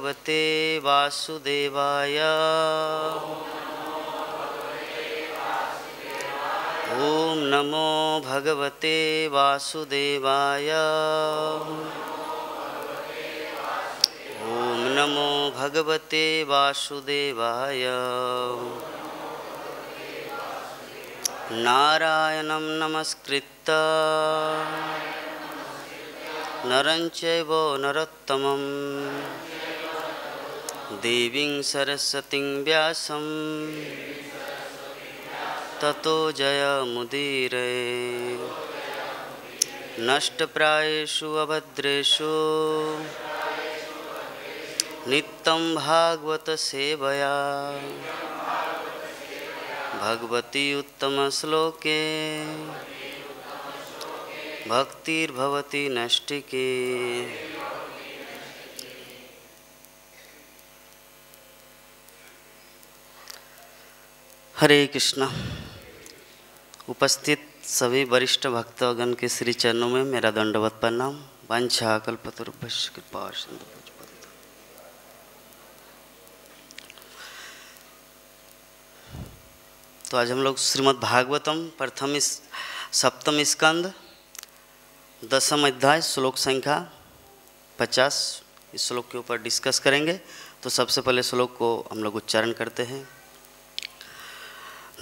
भगवते वासुदेवाय। ओम नमो भगवते वासुदेवाय। ओम नमो भगवते वासुदेवाय। नारायणं नमस्कृत्य नरं चैव नरोत्तमं देवीं सरस्वतीं व्यासं ततो जयमुदीरये। नष्टप्रायेषु अभद्रेषु नित्यं भागवत सेवया भगवती उत्तमश्लोके भक्तिर्भवति नष्टिके। हरे कृष्णा। उपस्थित सभी वरिष्ठ भक्तगण के श्री चरणों में मेरा दंडवत प्रणाम। वांछा कल्पतरुभ्यश्च कृपा सिंधु। तो आज हम लोग श्रीमद् भागवतम प्रथम सप्तम स्कंद दसम अध्याय श्लोक संख्या 50 इस श्लोक के ऊपर डिस्कस करेंगे। तो सबसे पहले श्लोक को हम लोग उच्चारण करते हैं।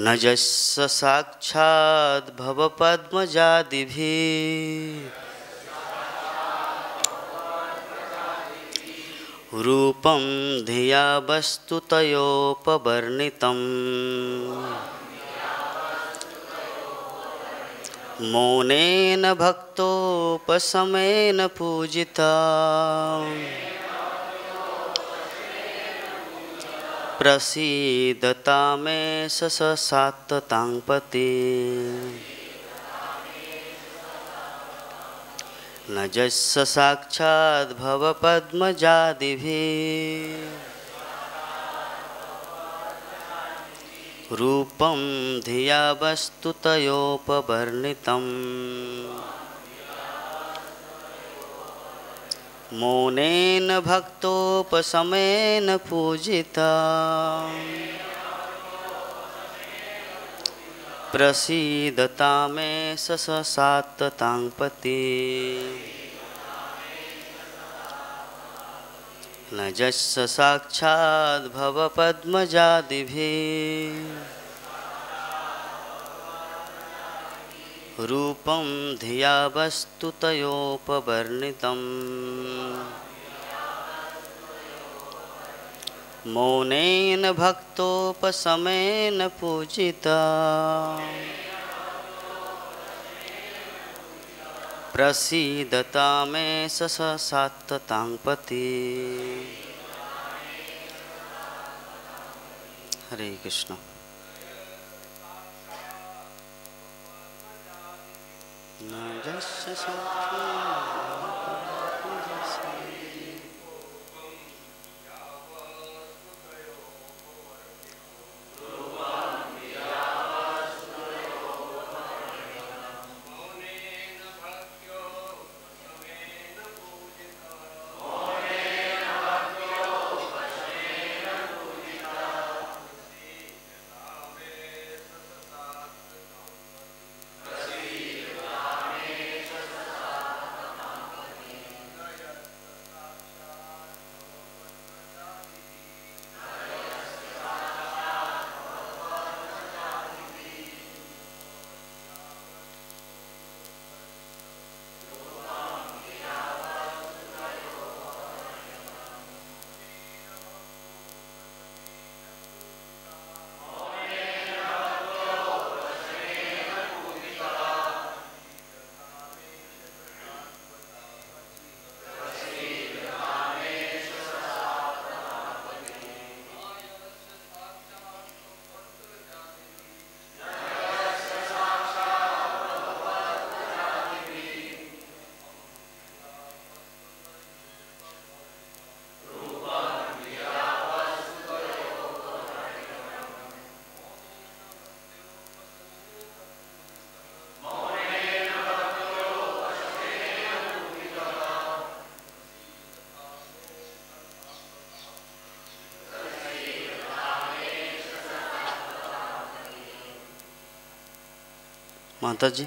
न यस्य साक्षात् भवपद्मजादिभिः रूपं धिया वस्तुतयोपवर्णितम् मौनेन भक्तोपशमेन पूजिता प्रसीदता मे ससात्तां पति। न यस्य साक्षात् भवपद्मजादिभिः रूपं धिया वस्तुतयोपवर्णितम् मौनेन भक्तोपशमेन पूजिता प्रसीदता मे ससात्तां पति। न यस्य साक्षात् भवपद्मजादिभिः रूपं धिया वस्तुतयोपवर्णितम् मौनेन भक्तोपशमेन पूजिता प्रसीदता मे ससात्तां पति। हरे कृष्ण। न यस्य माता जी।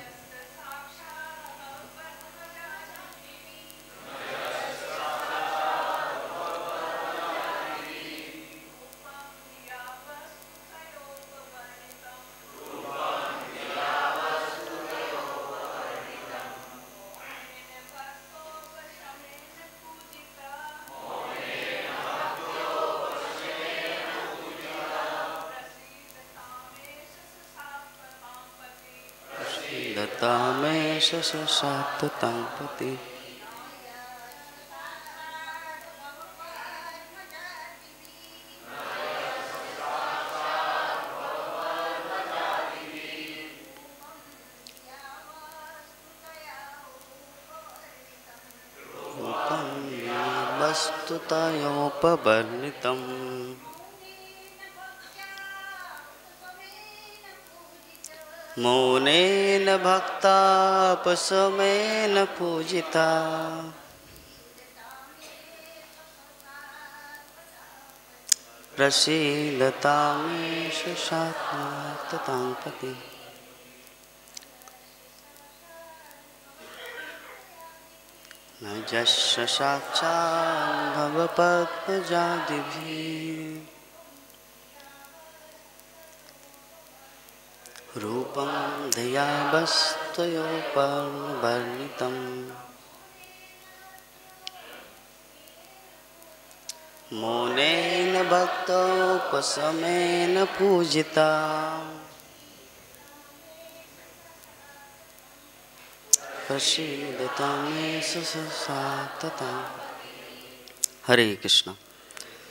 दत्तामेश सात्वतांपति। वस्तुतयोपवर्णितम् मौनेन भक्तापशमेन पूजिता प्रसीदतामेष सात्वतांपति। न यस्य साक्षात् भवपद्मजादिभिः रूपं धिया वस्त्वयोपवर्णितम् मौनेन भक्तोपशमेन पूजिता प्रसीदतामेष सात्वतां। हरे कृष्ण।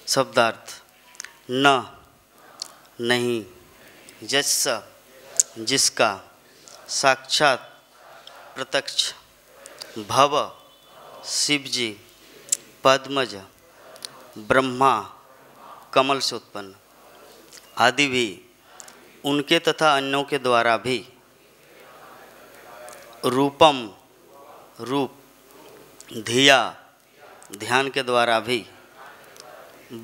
शब्दार्थ। न नहीं, यस्य जिसका, साक्षात प्रत्यक्ष, भव शिवजी, पद्मज ब्रह्मा कमल से उत्पन्न, आदि भी उनके तथा अन्यों के द्वारा भी, रूपम रूप, धिया ध्यान के द्वारा भी,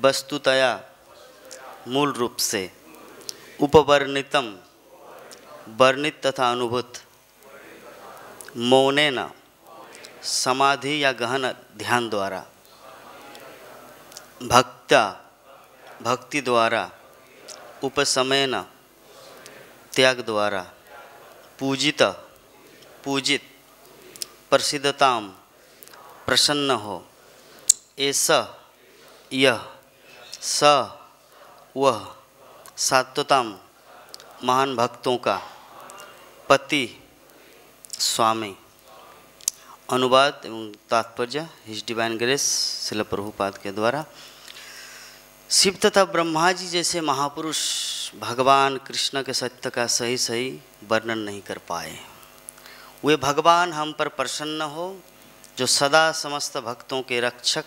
वस्तुतया मूल रूप से, उपवर्णितम वर्णित तथा अनुभूत, मौनेन समाधि या गहन ध्यान द्वारा, भक्त्या भक्ति द्वारा, उपशमेन त्याग द्वारा, पूजित पूजित, प्रसिद्धताम प्रसन्न हो, ऐसा यह स वह सात्वताम महान भक्तों का पति स्वामी। अनुवाद एवं तात्पर्य his divine grace Srila Prabhupada के द्वारा। शिव तथा ब्रह्मा जी जैसे महापुरुष भगवान कृष्ण के सत्य का सही सही वर्णन नहीं कर पाए। वे भगवान हम पर प्रसन्न हो जो सदा समस्त भक्तों के रक्षक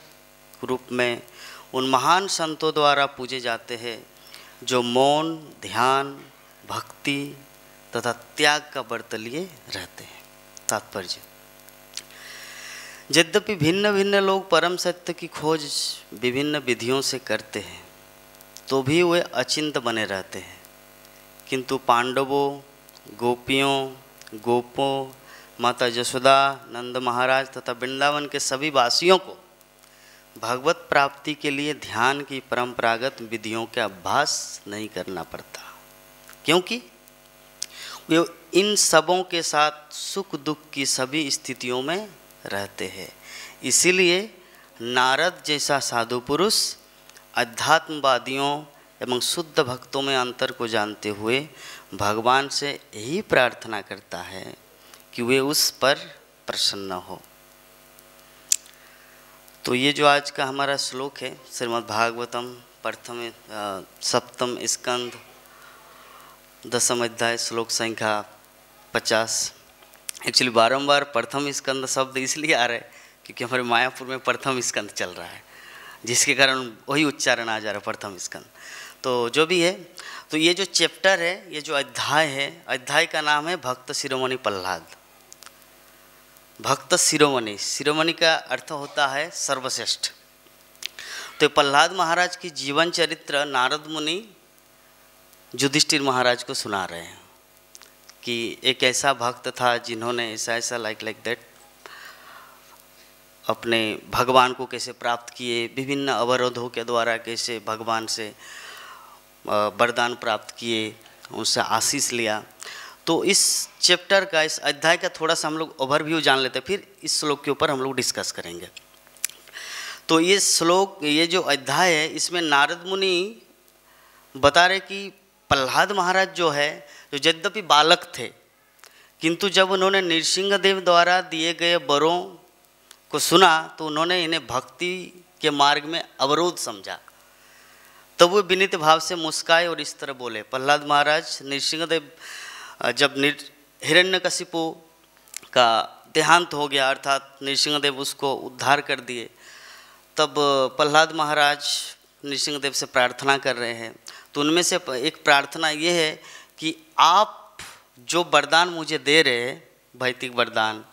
रूप में उन महान संतों द्वारा पूजे जाते हैं जो मौन, ध्यान, भक्ति तथा त्याग का व्रत लिए रहते हैं। तात्पर्य। यद्यपि भिन्न भिन्न लोग परम सत्य की खोज विभिन्न विधियों से करते हैं तो भी वे अचिंत बने रहते हैं, किंतु पांडवों, गोपियों, गोपों, माता यशोदा, नंद महाराज तथा वृंदावन के सभी वासियों को भगवत प्राप्ति के लिए ध्यान की परंपरागत विधियों का अभ्यास नहीं करना पड़ता, क्योंकि वे इन सबों के साथ सुख दुख की सभी स्थितियों में रहते हैं। इसीलिए नारद जैसा साधु पुरुष अध्यात्मवादियों एवं शुद्ध भक्तों में अंतर को जानते हुए भगवान से यही प्रार्थना करता है कि वे उस पर प्रसन्न हो। तो ये जो आज का हमारा श्लोक है श्रीमद् भागवतम प्रथम सप्तम स्कंद दसम अध्याय श्लोक संख्या 50। एक्चुअली बारंबार प्रथम स्कंद शब्द इसलिए आ रहा है क्योंकि हमारे मायापुर में प्रथम स्कंद चल रहा है, जिसके कारण वही उच्चारण आ जा रहा है प्रथम स्कंद। तो जो भी है, तो ये जो चैप्टर है, ये जो अध्याय है, अध्याय का नाम है भक्त शिरोमणि प्रहलाद। भक्त शिरोमणि, शिरोमणि का अर्थ होता है सर्वश्रेष्ठ। तो प्रहलाद महाराज की जीवन चरित्र नारद मुनि युधिष्ठिर महाराज को सुना रहे हैं। कि एक ऐसा भक्त था जिन्होंने ऐसा ऐसा लाइक दैट अपने भगवान को कैसे प्राप्त किए, विभिन्न अवरोधों के द्वारा कैसे भगवान से वरदान प्राप्त किए, उनसे आशीष लिया। तो इस चैप्टर का, इस अध्याय का थोड़ा सा हम लोग ओवरव्यू जान लेते हैं, फिर इस श्लोक के ऊपर हम लोग डिस्कस करेंगे। तो ये श्लोक, ये जो अध्याय है, इसमें नारद मुनि बता रहे कि प्रहलाद महाराज जो है, जो यद्यपि बालक थे, किंतु जब उन्होंने नृसिंहदेव द्वारा दिए गए वरों को सुना तो उन्होंने इन्हें भक्ति के मार्ग में अवरोध समझा। तब वो विनीत भाव से मुस्काए और इस तरह बोले। प्रहलाद महाराज, नृसिंहदेव जब हिरण्यकशिपु का देहांत हो गया, अर्थात नृसिंहदेव उसको उद्धार कर दिए, तब प्रहलाद महाराज नृसिंहदेव से प्रार्थना कर रहे हैं। तो उनमें से एक प्रार्थना ये है कि आप जो वरदान मुझे दे रहे हैं, भौतिक वरदान,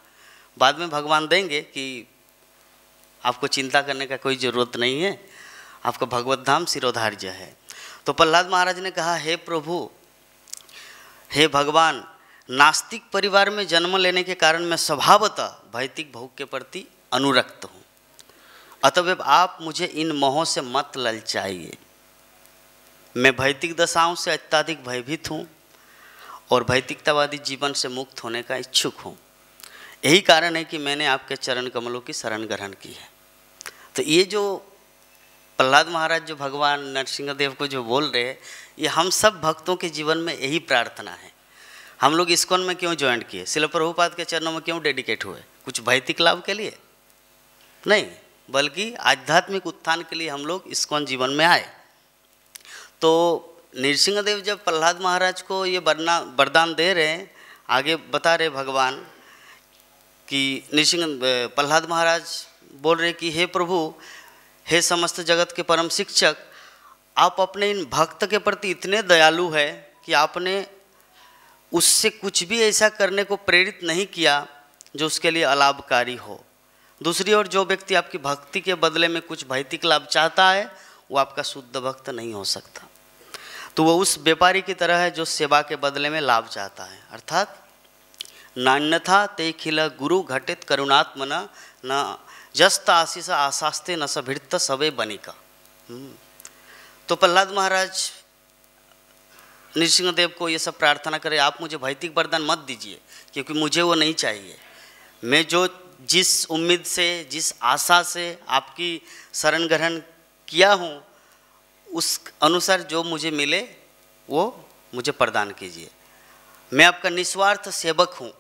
बाद में भगवान देंगे, कि आपको चिंता करने का कोई ज़रूरत नहीं है, आपका भगवत धाम सिरोधार्य है। तो प्रहलाद महाराज ने कहा, हे प्रभु, हे भगवान, नास्तिक परिवार में जन्म लेने के कारण मैं स्वभावतः भौतिक भोग के प्रति अनुरक्त हूँ, अतएव आप मुझे इन मोहों से मत ललचाइए। मैं भौतिक दशाओं से अत्यधिक भयभीत हूँ और भौतिकतावादी जीवन से मुक्त होने का इच्छुक हूँ। यही कारण है कि मैंने आपके चरण कमलों की शरण ग्रहण की है। तो ये जो प्रहलाद महाराज जो भगवान नरसिंहदेव को जो बोल रहे हैं, ये हम सब भक्तों के जीवन में यही प्रार्थना है। हम लोग इस्कॉन में क्यों ज्वाइन किए, श्रील प्रभुपाद के चरणों में क्यों डेडिकेट हुए? कुछ भौतिक लाभ के लिए नहीं, बल्कि आध्यात्मिक उत्थान के लिए हम लोग इस्कॉन जीवन में आए। तो नृसिंहदेव जब प्रहलाद महाराज को ये वरदान दे रहे हैं, आगे बता रहे भगवान कि प्रहलाद महाराज बोल रहे कि हे प्रभु, हे समस्त जगत के परम शिक्षक, आप अपने इन भक्त के प्रति इतने दयालु है कि आपने उससे कुछ भी ऐसा करने को प्रेरित नहीं किया जो उसके लिए अलाभकारी हो। दूसरी ओर जो व्यक्ति आपकी भक्ति के बदले में कुछ भौतिक लाभ चाहता है, वो आपका शुद्ध भक्त नहीं हो सकता। तो वो उस व्यापारी की तरह है जो सेवा के बदले में लाभ चाहता है, अर्थात नान्यथा ते खिल गुरु घटित करुणात्मना न जस्त आशीष आशास्ते न सभृत सवे बनिका। तो प्रहलाद महाराज नृसिंहदेव को ये सब प्रार्थना करे, आप मुझे भौतिक वरदान मत दीजिए, क्योंकि मुझे वो नहीं चाहिए। मैं जो जिस उम्मीद से, जिस आशा से आपकी शरण ग्रहण किया हूँ, उस अनुसार जो मुझे मिले वो मुझे प्रदान कीजिए। मैं आपका निस्वार्थ सेवक हूँ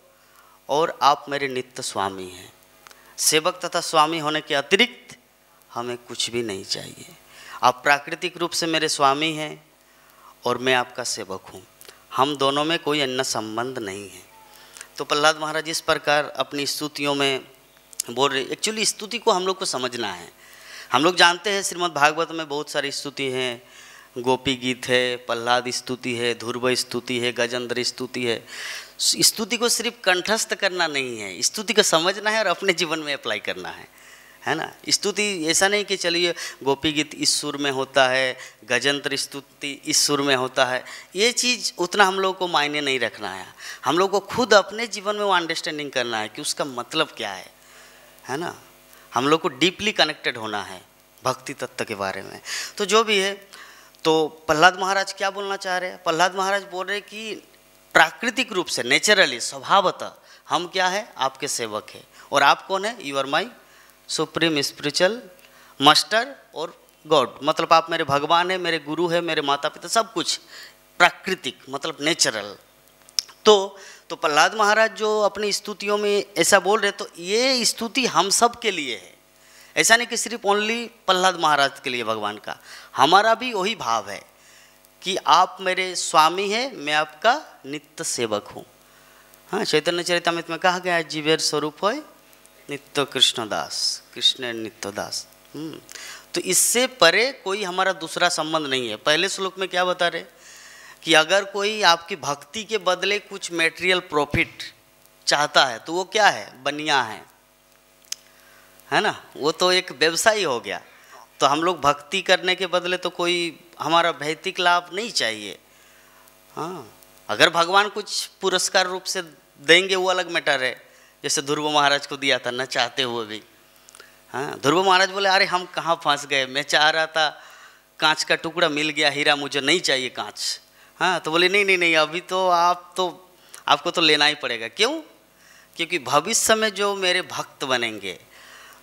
और आप मेरे नित्य स्वामी हैं। सेवक तथा स्वामी होने के अतिरिक्त हमें कुछ भी नहीं चाहिए। आप प्राकृतिक रूप से मेरे स्वामी हैं और मैं आपका सेवक हूँ। हम दोनों में कोई अन्य संबंध नहीं है। तो प्रहलाद महाराज इस प्रकार अपनी स्तुतियों में बोल रहे। एक्चुअली स्तुति को हम लोग को समझना है। हम लोग जानते हैं श्रीमद् भागवत में बहुत सारी स्तुति हैं, गोपी गीत है, प्रहलाद स्तुति है, ध्रुव स्तुति है, गजेंद्र स्तुति है। स्तुति को सिर्फ कंठस्थ करना नहीं है, स्तुति को समझना है और अपने जीवन में अप्लाई करना है ना। स्तुति ऐसा नहीं कि चलिए गोपी गीत इस सुर में होता है, गजेंद्र स्तुति इस सुर में होता है, ये चीज़ उतना हम लोग को मायने नहीं रखना है। हम लोग को खुद अपने जीवन में वो अंडरस्टैंडिंग करना है कि उसका मतलब क्या है ना। हम लोग को डीपली कनेक्टेड होना है भक्ति तत्व के बारे में। तो जो भी है, तो प्रहलाद महाराज क्या बोलना चाह रहे हैं? प्रहलाद महाराज बोल रहे कि प्राकृतिक रूप से, नेचुरली, स्वभावतः हम क्या है? आपके सेवक है। और आप कौन है? You are my supreme spiritual master और गॉड। मतलब आप मेरे भगवान है, मेरे गुरु है, मेरे माता पिता, सब कुछ प्राकृतिक, मतलब नेचुरल। तो प्रहलाद महाराज जो अपनी स्तुतियों में ऐसा बोल रहे, तो ये स्तुति हम सब के लिए है। ऐसा नहीं कि सिर्फ ओनली प्रहलाद महाराज के लिए भगवान का, हमारा भी वही भाव है कि आप मेरे स्वामी हैं, मैं आपका नित्य सेवक हूँ। हाँ, चैतन्य चरितमृत में कहा गया है, जीवेर स्वरूप है नित्य कृष्णदास, कृष्ण नित्य दास। तो इससे परे कोई हमारा दूसरा संबंध नहीं है। पहले श्लोक में क्या बता रहे कि अगर कोई आपकी भक्ति के बदले कुछ मेटेरियल प्रॉफिट चाहता है तो वो क्या है? बनिया है ना, वो तो एक व्यवसायी हो गया। तो हम लोग भक्ति करने के बदले तो कोई हमारा भौतिक लाभ नहीं चाहिए। हाँ, अगर भगवान कुछ पुरस्कार रूप से देंगे वो अलग मैटर है, जैसे ध्रुव महाराज को दिया था न चाहते हुए भी। हाँ, ध्रुव महाराज बोले अरे हम कहाँ फंस गए, मैं चाह रहा था कांच का टुकड़ा मिल गया, हीरा मुझे नहीं चाहिए कांच। हाँ, तो बोले नहीं नहीं नहीं, अभी तो आपको तो लेना ही पड़ेगा। क्यों? क्योंकि भविष्य में जो मेरे भक्त बनेंगे,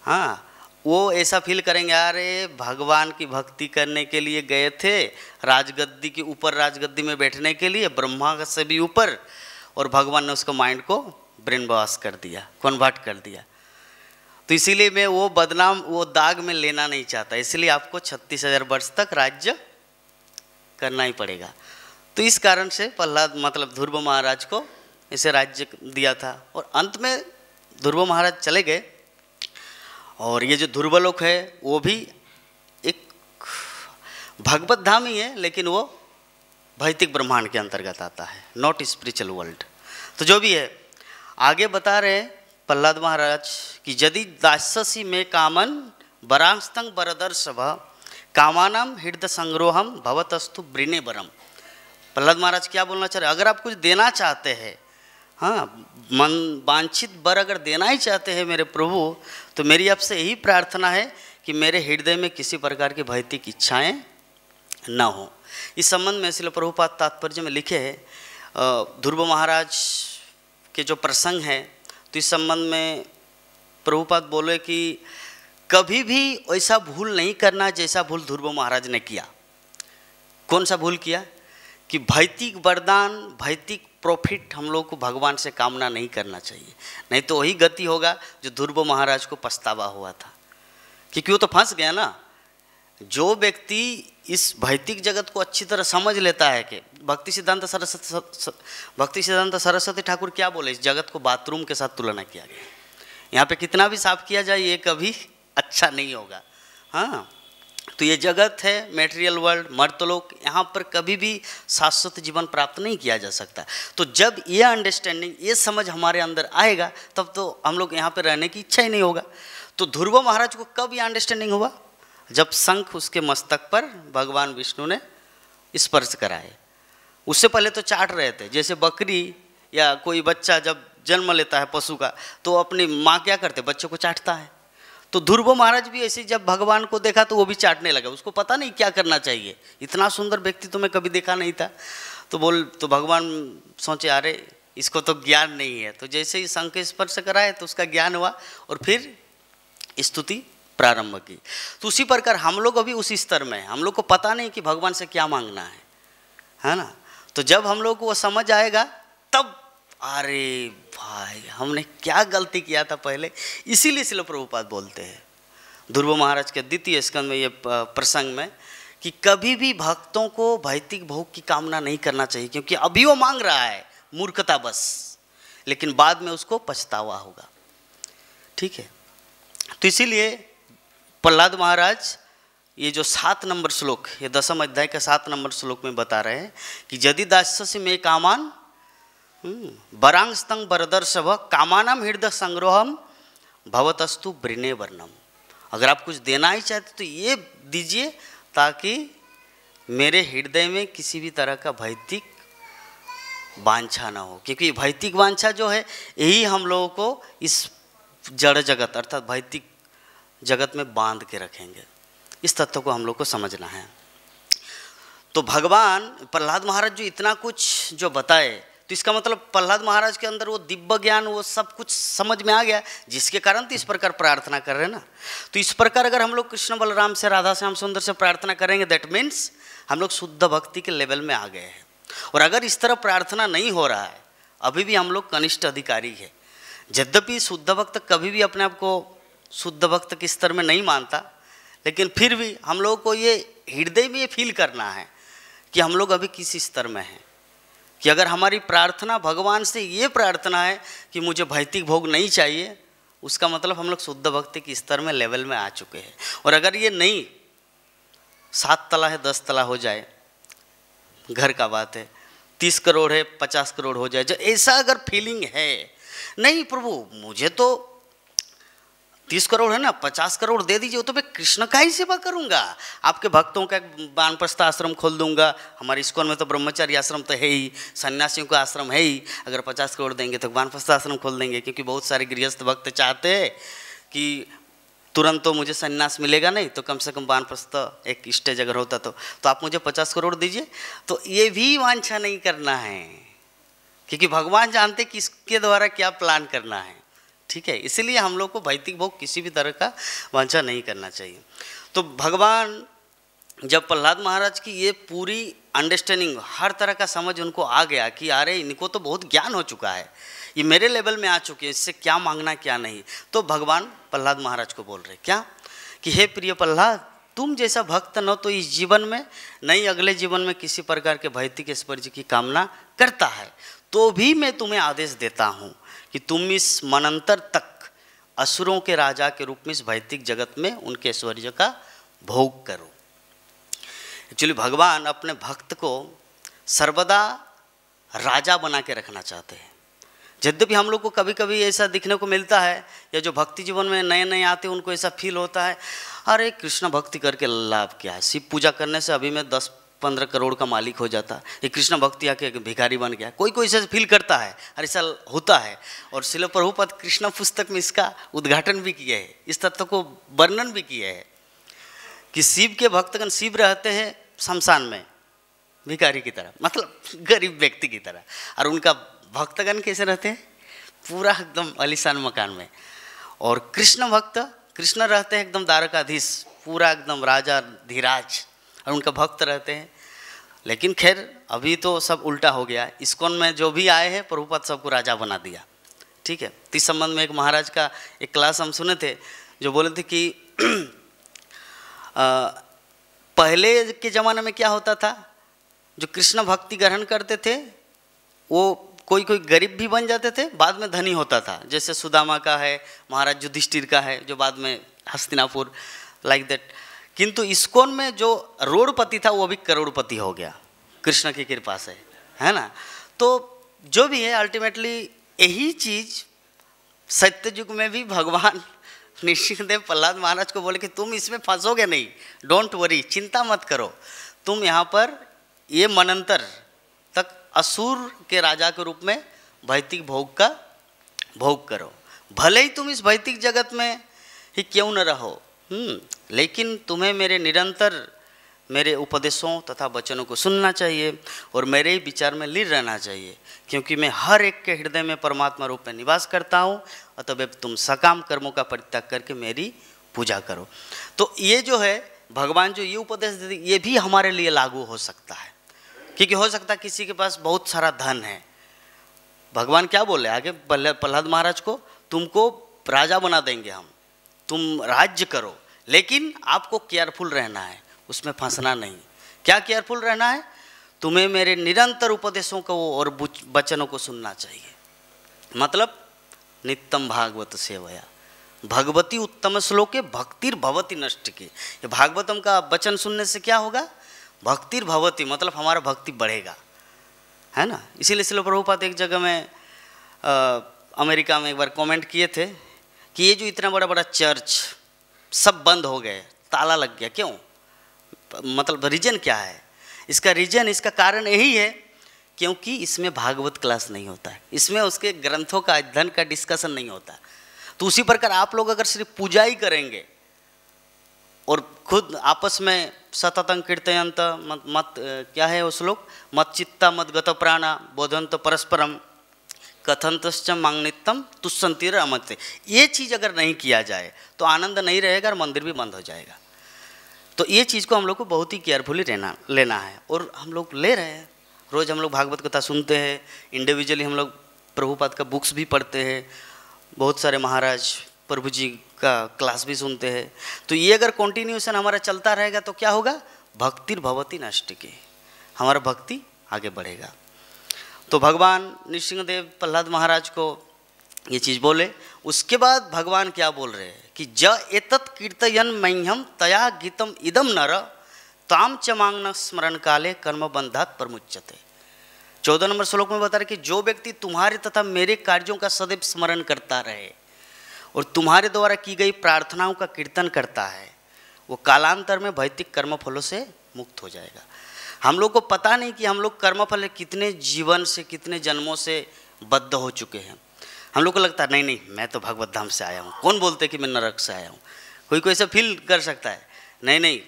हाँ, वो ऐसा फील करेंगे अरे भगवान की भक्ति करने के लिए गए थे राजगद्दी के ऊपर, राजगद्दी में बैठने के लिए, ब्रह्मा से भी ऊपर, और भगवान ने उसको माइंड को ब्रेन वॉश कर दिया, कन्वर्ट कर दिया। तो इसीलिए मैं वो बदनाम, वो दाग में लेना नहीं चाहता, इसलिए आपको 36,000 वर्ष तक राज्य करना ही पड़ेगा। तो इस कारण से प्रहलाद मतलब ध्रुव महाराज को इसे राज्य दिया था। और अंत में ध्रुव महाराज चले गए, और ये जो ध्रुवलोक है वो भी एक भगवत धाम ही है, लेकिन वो भौतिक ब्रह्मांड के अंतर्गत आता है, नॉट स्पिरिचुअल वर्ल्ड। तो जो भी है आगे बता रहे प्रहलाद महाराज कि यदि दास्यसि में कामन वरांस्तंग वरदर्शभ कामानाम हृदय संग्रोहम भवतस्तु ब्रिने वरम। प्रहलाद महाराज क्या बोलना चाह रहे, अगर आप कुछ देना चाहते हैं, हाँ, मन वांछित वर अगर देना ही चाहते हैं मेरे प्रभु, तो मेरी आपसे यही प्रार्थना है कि मेरे हृदय में किसी प्रकार की भौतिक इच्छाएं न हो। इस संबंध में इसलिए प्रभुपाद तात्पर्य में लिखे हैं ध्रुव महाराज के जो प्रसंग है, तो इस संबंध में प्रभुपाद बोले कि कभी भी ऐसा भूल नहीं करना जैसा भूल ध्रुव महाराज ने किया। कौन सा भूल किया? कि भौतिक वरदान, भौतिक प्रॉफिट हम लोग को भगवान से कामना नहीं करना चाहिए, नहीं तो वही गति होगा जो ध्रुव महाराज को पछतावा हुआ था। क्योंकि वो तो फंस गया ना। जो व्यक्ति इस भौतिक जगत को अच्छी तरह समझ लेता है कि भक्ति सिद्धांत सरस्वती ठाकुर क्या बोले, इस जगत को बाथरूम के साथ तुलना किया गया। यहाँ पे कितना भी साफ किया जाए ये कभी अच्छा नहीं होगा। हाँ, तो ये जगत है मेटेरियल वर्ल्ड, मर्तलोक, यहाँ पर कभी भी शाश्वत जीवन प्राप्त नहीं किया जा सकता। तो जब ये अंडरस्टैंडिंग, ये समझ हमारे अंदर आएगा, तब तो हम लोग यहाँ पर रहने की इच्छा ही नहीं होगा। तो ध्रुव महाराज को कब ये अंडरस्टैंडिंग हुआ? जब शंख उसके मस्तक पर भगवान विष्णु ने स्पर्श कराए। उससे पहले तो चाट रहे थे, जैसे बकरी या कोई बच्चा जब जन्म लेता है पशु का, तो अपनी माँ क्या करते, बच्चों को चाटता है। तो ध्रुव महाराज भी ऐसे जब भगवान को देखा तो वो भी चाटने लगा। उसको पता नहीं क्या करना चाहिए, इतना सुंदर व्यक्ति तो मैं कभी देखा नहीं था। तो भगवान सोचे अरे इसको तो ज्ञान नहीं है। तो जैसे ही शंख स्पर्श कराए तो उसका ज्ञान हुआ और फिर स्तुति प्रारंभ की। तो उसी प्रकार हम लोग अभी उसी स्तर में हैं, हम लोग को पता नहीं कि भगवान से क्या मांगना है ना। तो जब हम लोग को वो समझ आएगा तब अरे भाई हमने क्या गलती किया था पहले। इसीलिए श्रील प्रभुपाद बोलते हैं ध्रुव महाराज के द्वितीय स्कंद में ये प्रसंग में कि कभी भी भक्तों को भौतिक भोग की कामना नहीं करना चाहिए, क्योंकि अभी वो मांग रहा है मूर्खता बस, लेकिन बाद में उसको पछतावा होगा। ठीक है, तो इसीलिए प्रहलाद महाराज ये जो 7 नंबर श्लोक, ये 10वें अध्याय का 7 नंबर श्लोक में बता रहे हैं कि यदि दास्यसि में कामान वरांस्तंग वरदर्शभ कामानाम हृदय संग्रहम भवतस्तु ब्रिने वर्णम। अगर आप कुछ देना ही चाहते तो ये दीजिए ताकि मेरे हृदय में किसी भी तरह का भौतिक वांछा ना हो। क्योंकि भौतिक वांछा जो है यही हम लोगों को इस जड़ जगत अर्थात भौतिक जगत में बांध के रखेंगे। इस तत्व को हम लोग को समझना है। तो भगवान प्रहलाद महाराज जो इतना कुछ जो बताए, तो इसका मतलब प्रहलाद महाराज के अंदर वो दिव्य ज्ञान, वो सब कुछ समझ में आ गया, जिसके कारण तो इस प्रकार प्रार्थना कर रहे हैं ना। तो इस प्रकार अगर हम लोग कृष्ण बलराम से, राधा श्याम सुंदर से प्रार्थना करेंगे, दैट मीन्स हम लोग शुद्ध भक्ति के लेवल में आ गए हैं। और अगर इस तरह प्रार्थना नहीं हो रहा है, अभी भी हम लोग कनिष्ठ अधिकारी है। यद्यपि शुद्ध भक्त कभी भी अपने आप को शुद्ध भक्त के स्तर में नहीं मानता, लेकिन फिर भी हम लोगों को ये हृदय में ये फील करना है कि हम लोग अभी किस स्तर में हैं। कि अगर हमारी प्रार्थना भगवान से ये प्रार्थना है कि मुझे भौतिक भोग नहीं चाहिए, उसका मतलब हम लोग शुद्ध भक्ति के स्तर में लेवल में आ चुके हैं। और अगर ये नहीं 7 तला है 10 तला हो जाए, घर का बात है, 30 करोड़ है 50 करोड़ हो जाए, जो ऐसा अगर फीलिंग है, नहीं प्रभु मुझे तो 30 करोड़ है ना, 50 करोड़ दे दीजिए, वो तो मैं कृष्ण का ही सेवा करूंगा। आपके भक्तों का वानप्रस्थ आश्रम खोल दूंगा। हमारे इस्कॉन में तो ब्रह्मचारी आश्रम तो है ही, सन्यासियों का आश्रम है ही। अगर 50 करोड़ देंगे तो वानप्रस्थ आश्रम खोल देंगे, क्योंकि बहुत सारे गृहस्थ भक्त चाहते हैं कि तुरंत तो मुझे सन्यास मिलेगा नहीं, तो कम से कम वानप्रस्थ एक स्टेज अगर होता तो आप मुझे 50 करोड़ दीजिए। तो ये भी वांछा नहीं करना है, क्योंकि भगवान जानते कि इसके द्वारा क्या प्लान करना है। ठीक है, इसीलिए हम लोग को भौतिक भोग किसी भी तरह का वांछा नहीं करना चाहिए। तो भगवान जब प्रहलाद महाराज की ये पूरी अंडरस्टैंडिंग, हर तरह का समझ उनको आ गया कि अरे इनको तो बहुत ज्ञान हो चुका है, ये मेरे लेवल में आ चुके हैं, इससे क्या मांगना क्या नहीं, तो भगवान प्रहलाद महाराज को बोल रहे क्या कि हे प्रिय प्रहलाद, तुम जैसा भक्त न तो इस जीवन में नहीं अगले जीवन में किसी प्रकार के भौतिक ऐश्वर्य की कामना करता है, तो भी मैं तुम्हें आदेश देता हूँ कि तुम इस मनंतर तक असुरों के राजा के रूप में इस भौतिक जगत में उनके ऐश्वर्य का भोग करो। एक्चुअली भगवान अपने भक्त को सर्वदा राजा बना के रखना चाहते हैं। यद्यपि हम लोग को कभी कभी ऐसा दिखने को मिलता है, या जो भक्ति जीवन में नए नए आते हैं उनको ऐसा फील होता है, अरे कृष्ण भक्ति करके लाभ क्या है, शिव पूजा करने से अभी मैं 10-15 करोड़ का मालिक हो जाता, ये कृष्ण भक्ति आके भिखारी बन गया। कोई कोई ऐसा फील करता है, और ऐसा होता है। और श्रील प्रभुपाद कृष्ण पुस्तक में इसका उद्घाटन भी किया है, इस तत्व को वर्णन भी किया है कि शिव के भक्तगण शिव रहते हैं शमशान में भिखारी की तरह, मतलब गरीब व्यक्ति की तरह, और उनका भक्तगण कैसे रहते हैं, पूरा एकदम आलीशान मकान में। और कृष्ण भक्त, कृष्ण रहते हैं एकदम द्वारकाधीश, पूरा एकदम राजा धीराज, और उनका भक्त रहते हैं। लेकिन खैर अभी तो सब उल्टा हो गया, इस्कॉन में जो भी आए हैं प्रभुपाद सबको राजा बना दिया। ठीक है, तो इस संबंध में एक महाराज का एक क्लास हम सुने थे, जो बोले थे कि पहले के ज़माने में क्या होता था, जो कृष्ण भक्ति ग्रहण करते थे वो कोई कोई गरीब भी बन जाते थे, बाद में धनी होता था। जैसे सुदामा का है, महाराज युधिष्ठिर का है, जो बाद में हस्तिनापुर, लाइक दैट। किंतु इस्कॉन में जो रोडपति था वो भी करोड़पति हो गया कृष्ण की कृपा से, है ना। तो जो भी है अल्टीमेटली यही चीज़ सत्ययुग में भी भगवान नृसिंहदेव प्रहलाद महाराज को बोले कि तुम इसमें फंसोगे नहीं, डोंट वरी, चिंता मत करो, तुम यहाँ पर ये मनंतर तक असुर के राजा के रूप में भौतिक भोग का भोग करो। भले ही तुम इस भौतिक जगत में ही क्यों न रहो, लेकिन तुम्हें मेरे निरंतर मेरे उपदेशों तथा वचनों को सुनना चाहिए और मेरे ही विचार में लीन रहना चाहिए, क्योंकि मैं हर एक के हृदय में परमात्मा रूप में निवास करता हूँ। अतः तुम सकाम कर्मों का परित्याग करके मेरी पूजा करो। तो ये जो है भगवान जो ये उपदेश देते, ये भी हमारे लिए लागू हो सकता है, क्योंकि हो सकता है किसी के पास बहुत सारा धन है। भगवान क्या बोले आगे प्रहलाद महाराज को, तुमको राजा बना देंगे हम, तुम राज्य करो, लेकिन आपको केयरफुल रहना है, उसमें फंसना नहीं। क्या केयरफुल रहना है, तुम्हें मेरे निरंतर उपदेशों को और वचनों को सुनना चाहिए। मतलब नित्यम भागवत सेवया, भगवती उत्तम श्लोके भक्तिर भवती नष्ट की। ये भागवतम का वचन सुनने से क्या होगा, भक्तिर भवती, मतलब हमारा भक्ति बढ़ेगा, है ना। इसीलिए श्रील प्रभुपाद एक जगह में अमेरिका में एक बार कमेंट किए थे कि ये जो इतना बड़ा बड़ा चर्च सब बंद हो गए, ताला लग गया, क्यों, मतलब रीजन क्या है। इसका रीजन, इसका कारण यही है क्योंकि इसमें भागवत क्लास नहीं होता है, इसमें उसके ग्रंथों का अध्ययन का डिस्कशन नहीं होता। तो उसी प्रकार आप लोग अगर सिर्फ पूजा ही करेंगे और खुद आपस में सततं कीर्तयन्त मत क्या है वो श्लोक, मत चित्ता मत गत प्राणा बोधंत परस्परम कथंतश्च मांगनित्यम तुष्यन्तिर अमते, ये चीज़ अगर नहीं किया जाए तो आनंद नहीं रहेगा और मंदिर भी बंद हो जाएगा। तो ये चीज़ को हम लोग को बहुत ही केयरफुली लेना है, और हम लोग ले रहे हैं। रोज़ हम लोग भागवत कथा सुनते हैं, इंडिविजुअली हम लोग प्रभुपाद का बुक्स भी पढ़ते हैं, बहुत सारे महाराज प्रभु जी का क्लास भी सुनते हैं। तो ये अगर कंटिन्यूशन हमारा चलता रहेगा तो क्या होगा, भक्तिर भवती नष्टिके, हमारा भक्ति आगे बढ़ेगा। तो भगवान नृसिंहदेव प्रहलाद महाराज को ये चीज़ बोले। उसके बाद भगवान क्या बोल रहे हैं कि ज एतत् कीर्तयन् मह्यम तया गीतम इदम नर ताम च मांगन स्मरण काले कर्म बंधात प्रमुच्यते। 14 नंबर श्लोक में बता रहे कि जो व्यक्ति तुम्हारे तथा मेरे कार्यों का सदैव स्मरण करता रहे और तुम्हारे द्वारा की गई प्रार्थनाओं का कीर्तन करता है, वो कालांतर में भौतिक कर्मफलों से मुक्त हो जाएगा। हम लोग को पता नहीं कि हम लोग कर्मफल कितने जीवन से, कितने जन्मों से बद्ध हो चुके हैं। हम लोग को लगता है नहीं नहीं मैं तो भगवत धाम से आया हूँ, कौन बोलते कि मैं नरक से आया हूँ। कोई कोई ऐसा फील कर सकता है, नहीं नहीं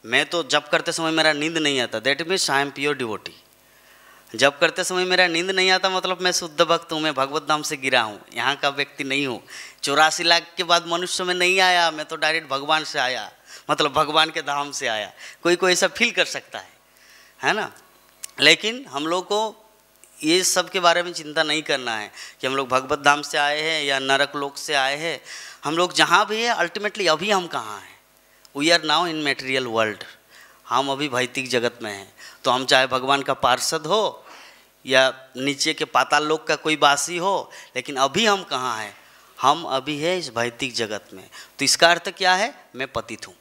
मैं तो जब करते समय मेरा नींद नहीं आता, that means I am pure devotee. जब करते समय मेरा नींद नहीं आता मतलब मैं शुद्ध भक्त हूँ, मैं भगवत धाम से गिरा हूँ, यहाँ का व्यक्ति नहीं हूँ। 84 लाख के बाद मनुष्य में नहीं आया, मैं तो डायरेक्ट भगवान से आया, मतलब भगवान के धाम से आया। कोई कोई ऐसा फील कर सकता है ना। लेकिन हम लोग को ये सब के बारे में चिंता नहीं करना है कि हम लोग भगवत धाम से आए हैं या नरक लोक से आए हैं। हम लोग जहाँ भी है अल्टीमेटली अभी हम कहाँ हैं, we are now in material world. हम अभी भौतिक जगत में हैं। तो हम चाहे भगवान का पार्षद हो या नीचे के पाताल लोक का कोई वासी हो, लेकिन अभी हम कहाँ हैं, हम अभी है इस भौतिक जगत में। तो इसका अर्थ क्या है, मैं पतित हूँ।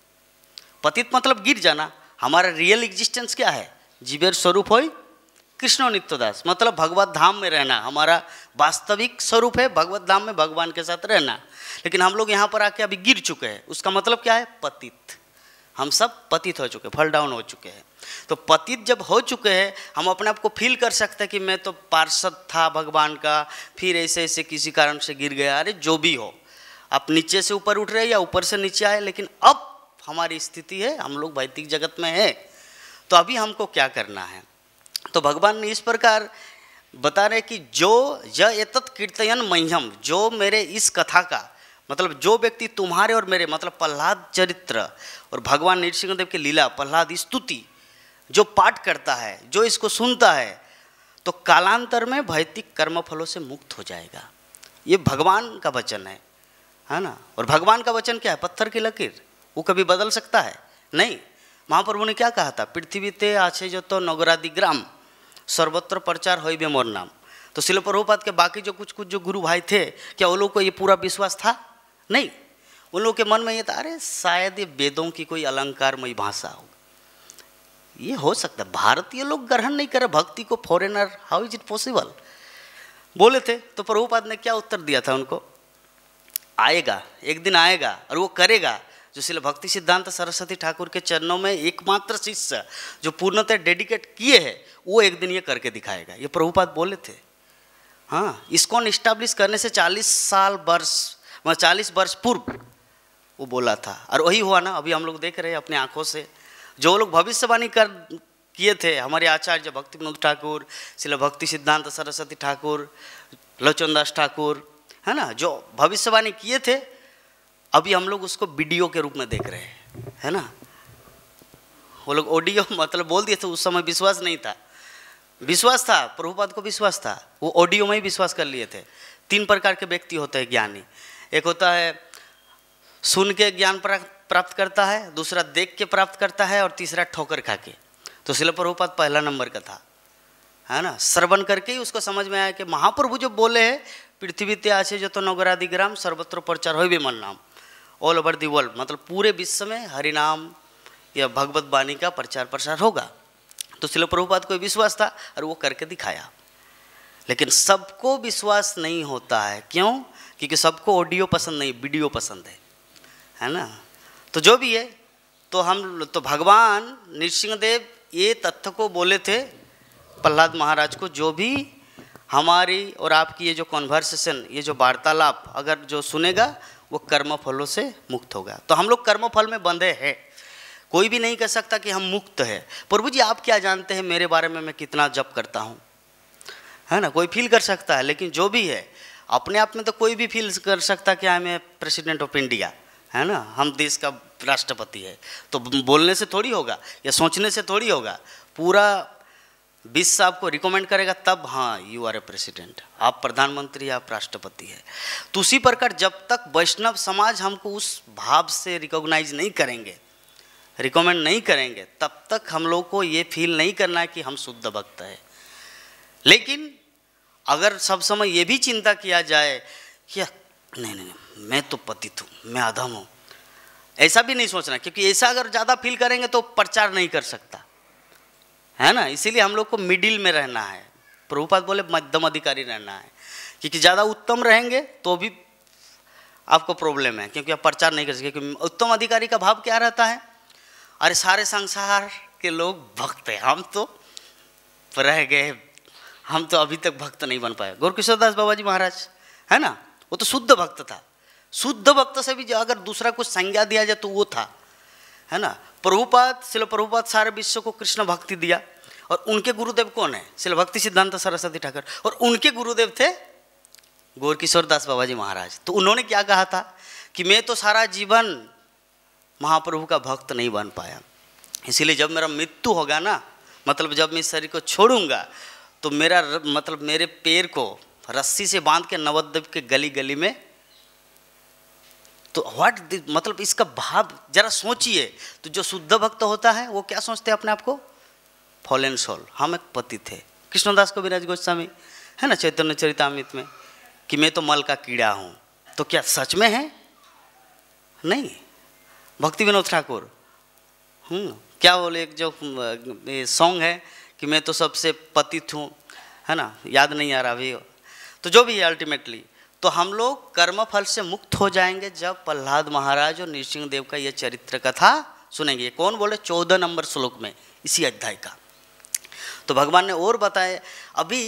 पतित मतलब गिर जाना। हमारा रियल एग्जिस्टेंस क्या है, जीवेर स्वरूप हो कृष्ण नित्यदास, मतलब भगवत धाम में रहना हमारा वास्तविक स्वरूप है, भगवत धाम में भगवान के साथ रहना। लेकिन हम लोग यहाँ पर आके अभी गिर चुके हैं, उसका मतलब क्या है, पतित। हम सब पतित हो चुके, फॉल डाउन हो चुके हैं। तो पतित जब हो चुके हैं, हम अपने आप को फील कर सकते हैं कि मैं तो पार्षद था भगवान का, फिर ऐसे ऐसे किसी कारण से गिर गया। अरे जो भी हो, आप नीचे से ऊपर उठ रहे या ऊपर से नीचे आए, लेकिन अब हमारी स्थिति है हम लोग भौतिक जगत में है। तो अभी हमको क्या करना है, तो भगवान ने इस प्रकार बता रहे कि जो य एतत् कीर्तयन मह्यम, जो मेरे इस कथा का मतलब जो व्यक्ति तुम्हारे और मेरे मतलब प्रहलाद चरित्र और भगवान नृसिंहदेव की लीला, प्रहलाद स्तुति जो पाठ करता है, जो इसको सुनता है, तो कालांतर में भौतिक कर्मफलों से मुक्त हो जाएगा। ये भगवान का वचन है ना। और भगवान का वचन क्या है, पत्थर की लकीर, वो कभी बदल सकता है नहीं। महाप्रभु ने क्या कहा था, पृथ्वी ते आछे जो तो नगरादि ग्राम सर्वत्र प्रचार होई बे मोर नाम। तो शिल प्रभुपाद के बाकी जो कुछ जो गुरु भाई थे, क्या उन लोग को ये पूरा विश्वास था? नहीं। उन लोग के मन में ये था, अरे शायद ये वेदों की कोई अलंकारमयी भाषा हो, ये हो सकता है। भारतीय लोग ग्रहण नहीं करे भक्ति को, foreigner, how is it possible, बोले थे। तो प्रभुपाद ने क्या उत्तर दिया था उनको, आएगा एक दिन आएगा और वो करेगा। जो श्रील भक्ति सिद्धांत सरस्वती ठाकुर के चरणों में एकमात्र शिष्य जो पूर्णतः डेडिकेट किए हैं, वो एक दिन ये करके दिखाएगा, ये प्रभुपाद बोले थे। हाँ, इसको इस्टेब्लिश करने से 40 वर्ष पूर्व वो बोला था, और वही हुआ ना। अभी हम लोग देख रहे हैं अपनी आंखों से, जो लोग भविष्यवाणी किए थे हमारे आचार्य भक्ति विनोद ठाकुर, श्रील भक्ति सिद्धांत सरस्वती ठाकुर, लोचन दास ठाकुर, है ना, जो भविष्यवाणी किए थे, अभी हम लोग उसको वीडियो के रूप में देख रहे हैं, है ना। वो लोग ऑडियो मतलब बोल दिए थे, उस समय विश्वास नहीं था। विश्वास था, प्रभुपाद को विश्वास था, वो ऑडियो में ही विश्वास कर लिए थे। 3 प्रकार के व्यक्ति होते हैं ज्ञानी, एक होता है सुन के ज्ञान प्राप्त करता है, दूसरा देख के प्राप्त करता है, और तीसरा ठोकर खा के। तो श्रील प्रभुपाद पहला नंबर का था, है ना। श्रवण करके ही उसको समझ में आया कि महाप्रभु जो बोले हैं, पृथ्वी ते आछे जो तो नगरादि ग्राम सर्वत्र प्रचार होइबे मन नाम, ऑल ओवर दी वर्ल्ड, मतलब पूरे विश्व में हरिनाम या भगवत वाणी का प्रचार प्रसार होगा। तो श्रील प्रभुपाद को विश्वास था और वो करके दिखाया। लेकिन सबको विश्वास नहीं होता है, क्यों? क्योंकि सबको ऑडियो पसंद नहीं, वीडियो पसंद है ना। तो जो भी है, तो भगवान नृसिंहदेव ये तथ्य को बोले थे प्रहलाद महाराज को, जो भी हमारी और आपकी ये जो कॉन्वर्सेशन, ये जो वार्तालाप अगर जो सुनेगा, वो कर्म फलों से मुक्त होगा। तो हम लोग कर्म फल में बंधे हैं, कोई भी नहीं कह सकता कि हम मुक्त है। प्रभु जी आप क्या जानते हैं मेरे बारे में, मैं कितना जप करता हूँ, है ना। कोई फील कर सकता है, लेकिन जो भी है अपने आप में तो कोई भी फील कर सकता कि I am a president of India, है ना, हम देश का राष्ट्रपति है। तो बोलने से थोड़ी होगा या सोचने से थोड़ी होगा, पूरा विश्व आपको रिकमेंड करेगा तब, हाँ यू आर ए प्रेसिडेंट, आप प्रधानमंत्री, आप राष्ट्रपति है। तो उसी प्रकार जब तक वैष्णव समाज हमको उस भाव से रिकॉग्नाइज नहीं करेंगे, रिकमेंड नहीं करेंगे, तब तक हम लोग को ये फील नहीं करना है कि हम शुद्ध भक्त है। लेकिन अगर सब समय ये भी चिंता किया जाए कि नहीं मैं तो पतित हूँ, मैं अधम हूँ, ऐसा भी नहीं सोचना, क्योंकि ऐसा अगर ज़्यादा फील करेंगे तो प्रचार नहीं कर सकता, है ना। इसीलिए हम लोग को मिडिल में रहना है। प्रभुपाद बोले मध्यम अधिकारी रहना है, क्योंकि ज़्यादा उत्तम रहेंगे तो भी आपको प्रॉब्लम है, क्योंकि आप प्रचार नहीं कर सकते। क्योंकि उत्तम अधिकारी का भाव क्या रहता है, अरे सारे संसार के लोग भक्त हैं, हम तो रह गए, हम तो अभी तक भक्त नहीं बन पाए। गौरकिशोरदास बाबा जी महाराज है ना, वो तो शुद्ध भक्त था। शुद्ध भक्त से भी अगर दूसरा कुछ संज्ञा दिया जाए तो वो था, है ना। प्रभुपाद, श्रील प्रभुपाद सारे विश्व को कृष्ण भक्ति दिया, और उनके गुरुदेव कौन है, श्रील भक्ति सिद्धांत सरस्वती ठाकुर, और उनके गुरुदेव थे गौरकिशोरदास बाबा जी महाराज। तो उन्होंने क्या कहा था कि मैं तो सारा जीवन महाप्रभु का भक्त नहीं बन पाया, इसीलिए जब मेरा मृत्यु होगा ना, मतलब जब मैं इस शरीर को छोड़ूंगा, तो मेरा मतलब मेरे पैर को रस्सी से बांध के नवद्वीप के गली गली में, तो व्हाट मतलब इसका भाव जरा सोचिए। तो जो शुद्ध भक्त होता है वो क्या सोचते हैं अपने आप को, फॉलन सोल, हम एक पति थे। कृष्णदास कविराज गोस्वामी है ना चैतन्य चरितामृत में कि मैं तो मल का कीड़ा हूँ, तो क्या सच में है? नहीं। भक्ति विनोद ठाकुर क्या बोले, एक जो सॉन्ग है कि मैं तो सबसे पतित हूँ, है ना, याद नहीं आ रहा अभी। तो जो भी है अल्टीमेटली, तो हम लोग कर्म फल से मुक्त हो जाएंगे जब प्रहलाद महाराज और नृसिंह देव का यह चरित्र कथा सुनेंगे। कौन बोले, 14 नंबर श्लोक में इसी अध्याय का। तो भगवान ने और बताया, अभी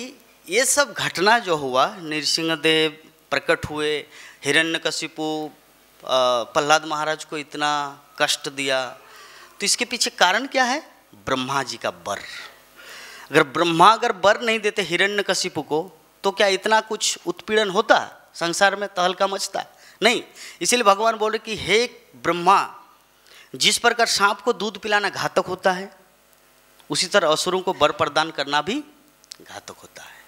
ये सब घटना जो हुआ, नृसिंह देव प्रकट हुए, हिरण्यकशिपु प्रहलाद महाराज को इतना कष्ट दिया, तो इसके पीछे कारण क्या है, ब्रह्मा जी का वर। अगर ब्रह्मा वर नहीं देते हिरण्यकशिपु को, तो क्या इतना कुछ उत्पीड़न होता संसार में, तहलका मचता? नहीं। इसीलिए भगवान बोले कि हे ब्रह्मा, जिस प्रकार सांप को दूध पिलाना घातक होता है, उसी तरह असुरों को वर प्रदान करना भी घातक होता है।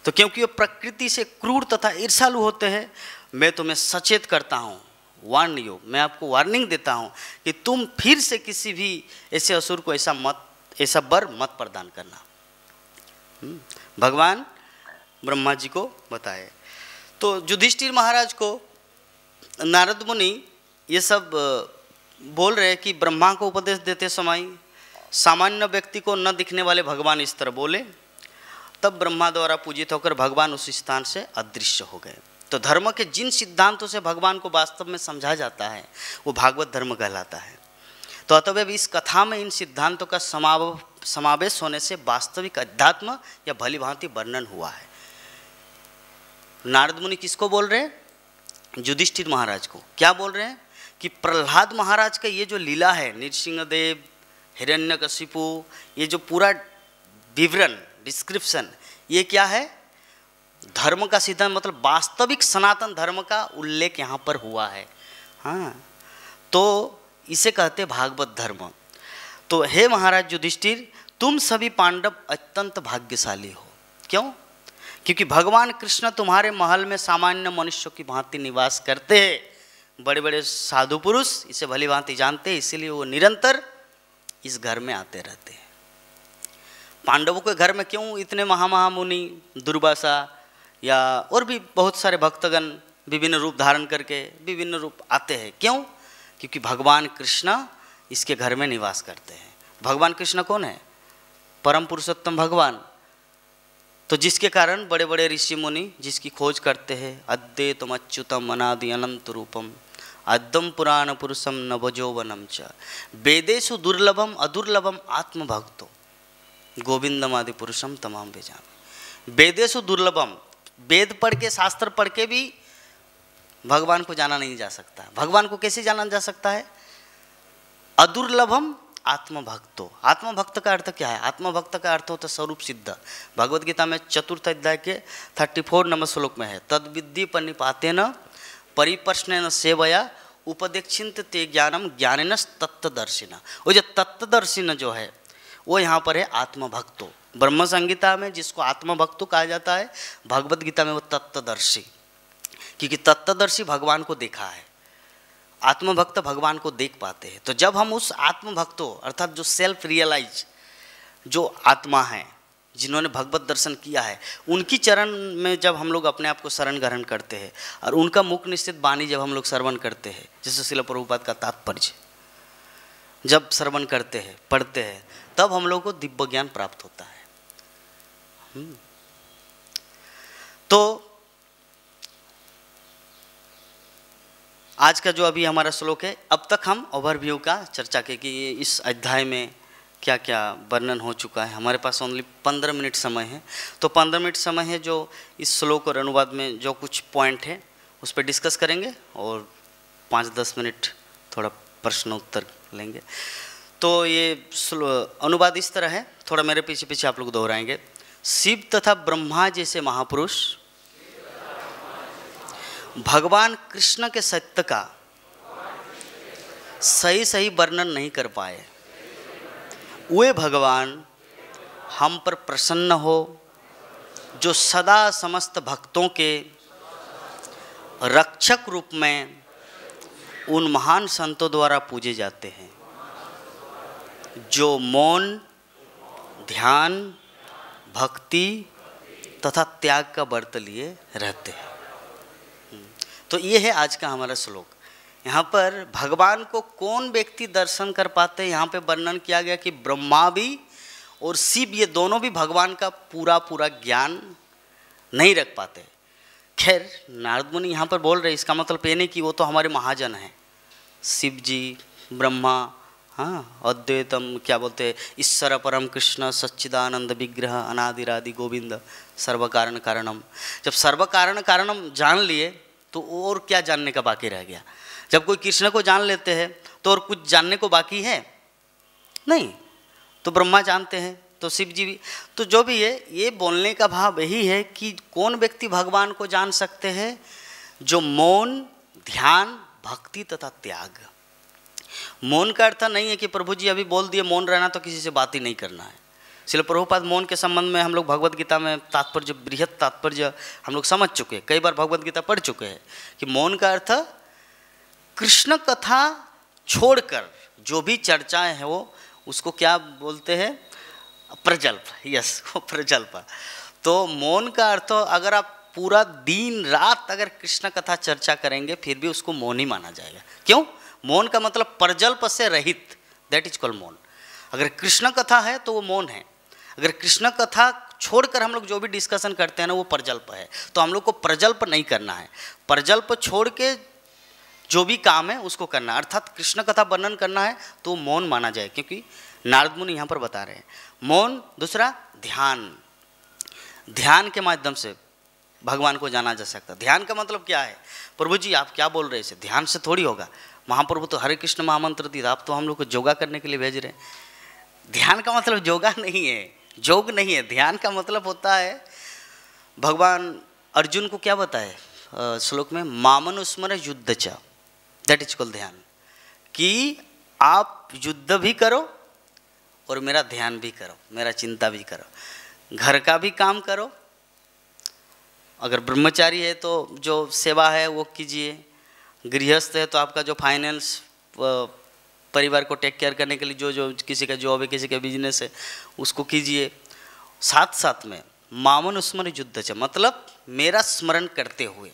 तो क्योंकि वो प्रकृति से क्रूर तथा ईर्ष्यालु होते हैं, मैं तुम्हें सचेत करता हूँ, वार्न यू, मैं आपको वार्निंग देता हूँ कि तुम फिर से किसी भी ऐसे असुर को ऐसा वर मत प्रदान करना। भगवान ब्रह्मा जी को बताए। तो युधिष्ठिर महाराज को नारद मुनि ये सब बोल रहे कि ब्रह्मा को उपदेश देते समय सामान्य व्यक्ति को न दिखने वाले भगवान इस तरह बोले। तब ब्रह्मा द्वारा पूजित होकर भगवान उस स्थान से अदृश्य हो गए। तो धर्म के जिन सिद्धांतों से भगवान को वास्तव में समझा जाता है वो भागवत धर्म कहलाता है। तो अतएव इस कथा में इन सिद्धांतों का समावेश होने से वास्तविक अध्यात्म या भली भांति वर्णन हुआ है। नारद मुनि किसको बोल रहे हैं? युधिष्ठिर महाराज को। क्या बोल रहे हैं कि प्रहलाद महाराज का ये जो लीला है, नृसिंहदेव, हिरण्यकशिपु, ये जो पूरा विवरण, डिस्क्रिप्शन, ये क्या है? धर्म का सिद्धांत, मतलब वास्तविक सनातन धर्म का उल्लेख यहाँ पर हुआ है। हाँ, तो इसे कहते भागवत धर्म। तो हे महाराज युधिष्ठिर, तुम सभी पांडव अत्यंत भाग्यशाली हो। क्यों? क्योंकि भगवान कृष्ण तुम्हारे महल में सामान्य मनुष्यों की भांति निवास करते हैं। बड़े बड़े साधु पुरुष इसे भली भांति जानते हैं, इसीलिए वो निरंतर इस घर में आते रहते हैं। पांडवों के घर में क्यों इतने महामुनि, दुर्वासा या और भी बहुत सारे भक्तगण विभिन्न रूप धारण करके विभिन्न रूप आते हैं? क्यों? क्योंकि भगवान कृष्ण इसके घर में निवास करते हैं। भगवान कृष्ण कौन है? परम पुरुषोत्तम भगवान। तो जिसके कारण बड़े बड़े ऋषि मुनि जिसकी खोज करते हैं, अद्वैतम अच्युतम अनादि अनंत रूपम अद्यम पुराण पुरुषम नवजौवनम च वेदेषु दुर्लभम अदुर्लभम आत्मभक्तो गोविंदम आदि पुरुषम तमाम बेजान। वेदेषु दुर्लभम, वेद पढ़ के, शास्त्र पढ़ के भी भगवान को जाना नहीं जा सकता। भगवान को कैसे जाना जा सकता है? अदुर्लभम आत्मभक्तो। आत्मभक्त का अर्थ क्या है? आत्मभक्त का अर्थ होता है स्वरूप सिद्ध। भगवद गीता में 4th अध्याय के 34 नंबर श्लोक में है, तद विद्धि परिपातेन परिप्रश्नेन सेवया उपदेक्षित ते ज्ञानम ज्ञानेन तत्वदर्शिन। वो जो तत्वदर्शिन जो है वो यहाँ पर है आत्मभक्तो। ब्रह्म संगीता में जिसको आत्मभक्तो कहा जाता है, भगवद गीता में वो तत्वदर्शी, क्योंकि तत्वदर्शी भगवान को देखा है। आत्मभक्त भगवान को देख पाते हैं। तो जब हम उस आत्मभक्तों अर्थात जो सेल्फ रियलाइज जो आत्मा है, जिन्होंने भगवत दर्शन किया है, उनकी चरण में जब हम लोग अपने आप को शरण ग्रहण करते हैं और उनका मुख निश्चित वाणी जब हम लोग श्रवण करते हैं, जैसे श्रील प्रभुपाद का तात्पर्य जब श्रवण करते हैं, पढ़ते हैं, तब हम लोग को दिव्य ज्ञान प्राप्त होता है। तो आज का जो अभी हमारा श्लोक है, अब तक हम ओवरव्यू का चर्चा की कि इस अध्याय में क्या क्या वर्णन हो चुका है। हमारे पास ओनली 15 मिनट समय है, तो 15 मिनट समय है जो इस श्लोक और अनुवाद में जो कुछ पॉइंट है उस पर डिस्कस करेंगे और 5-10 मिनट थोड़ा प्रश्न उत्तर लेंगे। तो ये अनुवाद इस तरह है, थोड़ा मेरे पीछे पीछे आप लोग दोहराएंगे। शिव तथा ब्रह्मा जैसे महापुरुष भगवान कृष्ण के सत्य का सही सही वर्णन नहीं कर पाए। वे भगवान हम पर प्रसन्न हो जो सदा समस्त भक्तों के रक्षक रूप में उन महान संतों द्वारा पूजे जाते हैं जो मौन, ध्यान, भक्ति तथा त्याग का व्रत लिए रहते हैं। तो ये है आज का हमारा श्लोक। यहाँ पर भगवान को कौन व्यक्ति दर्शन कर पाते हैं, यहाँ पे वर्णन किया गया कि ब्रह्मा भी और शिव ये दोनों भी भगवान का पूरा ज्ञान नहीं रख पाते। खैर नारद मुनि यहाँ पर बोल रहे, इसका मतलब ये नहीं कि वो तो हमारे महाजन हैं, शिव जी, ब्रह्मा, हाँ, अद्वैतम क्या बोलते हैं, ईश्वर परम कृष्ण सच्चिदानंद विग्रह अनादिरादि गोविंद सर्व कारण कारणम। जब सर्व कारण कारणम जान लिए तो और क्या जानने का बाकी रह गया। जब कोई कृष्ण को जान लेते हैं तो और कुछ जानने को बाकी है नहीं। तो ब्रह्मा जानते हैं तो शिव जी भी, तो जो भी है, ये बोलने का भाव यही है कि कौन व्यक्ति भगवान को जान सकते हैं, जो मौन, ध्यान, भक्ति तथा त्याग। मौन का अर्थ नहीं है कि प्रभु जी अभी बोल दिए मौन रहना तो किसी से बात ही नहीं करना है। इसलिए प्रभुपाद मौन के संबंध में हम लोग भगवत गीता में तात्पर्य, बृहत तात्पर्य हम लोग समझ चुके हैं, कई बार भगवत गीता पढ़ चुके हैं कि मौन का अर्थ कृष्ण कथा छोड़कर जो भी चर्चाएं हैं वो उसको क्या बोलते हैं, प्रजल्प। यस, वो प्रजल्प। तो मौन का अर्थ अगर आप पूरा दिन रात अगर कृष्ण कथा चर्चा करेंगे फिर भी उसको मौन ही माना जाएगा। क्यों? मौन का मतलब प्रजल्प से रहित, दैट इज कॉल्ड मौन। अगर कृष्ण कथा है तो वो मौन है। अगर कृष्ण कथा छोड़कर हम लोग जो भी डिस्कशन करते हैं ना वो प्रजल्प है। तो हम लोग को प्रजल्प नहीं करना है, प्रजल्प छोड़ के जो भी काम है उसको करना है, अर्थात कृष्ण कथा वर्णन करना है तो मौन माना जाए, क्योंकि नारद मुनि यहाँ पर बता रहे हैं मौन। दूसरा ध्यान, ध्यान के माध्यम से भगवान को जाना जा सकता है। ध्यान का मतलब क्या है? प्रभु जी आप क्या बोल रहे हैं, इसे ध्यान से थोड़ी होगा। महाप्रभु तो हरे कृष्ण महामंत्र दी, आप तो हम लोग को योगा करने के लिए भेज रहे हैं। ध्यान का मतलब योगा नहीं है, योग नहीं है। ध्यान का मतलब होता है, भगवान अर्जुन को क्या बताए श्लोक में, मामनुस्मर युद्ध च, दैट इज कॉल्ड ध्यान। कि आप युद्ध भी करो और मेरा ध्यान भी करो, मेरा चिंता भी करो, घर का भी काम करो। अगर ब्रह्मचारी है तो जो सेवा है वो कीजिए, गृहस्थ है तो आपका जो फाइनेंस, परिवार को टेक केयर करने के लिए जो जो किसी का जॉब है, किसी का बिजनेस है, उसको कीजिए। साथ साथ में मामनुस्मर युद्ध च, मतलब मेरा स्मरण करते हुए,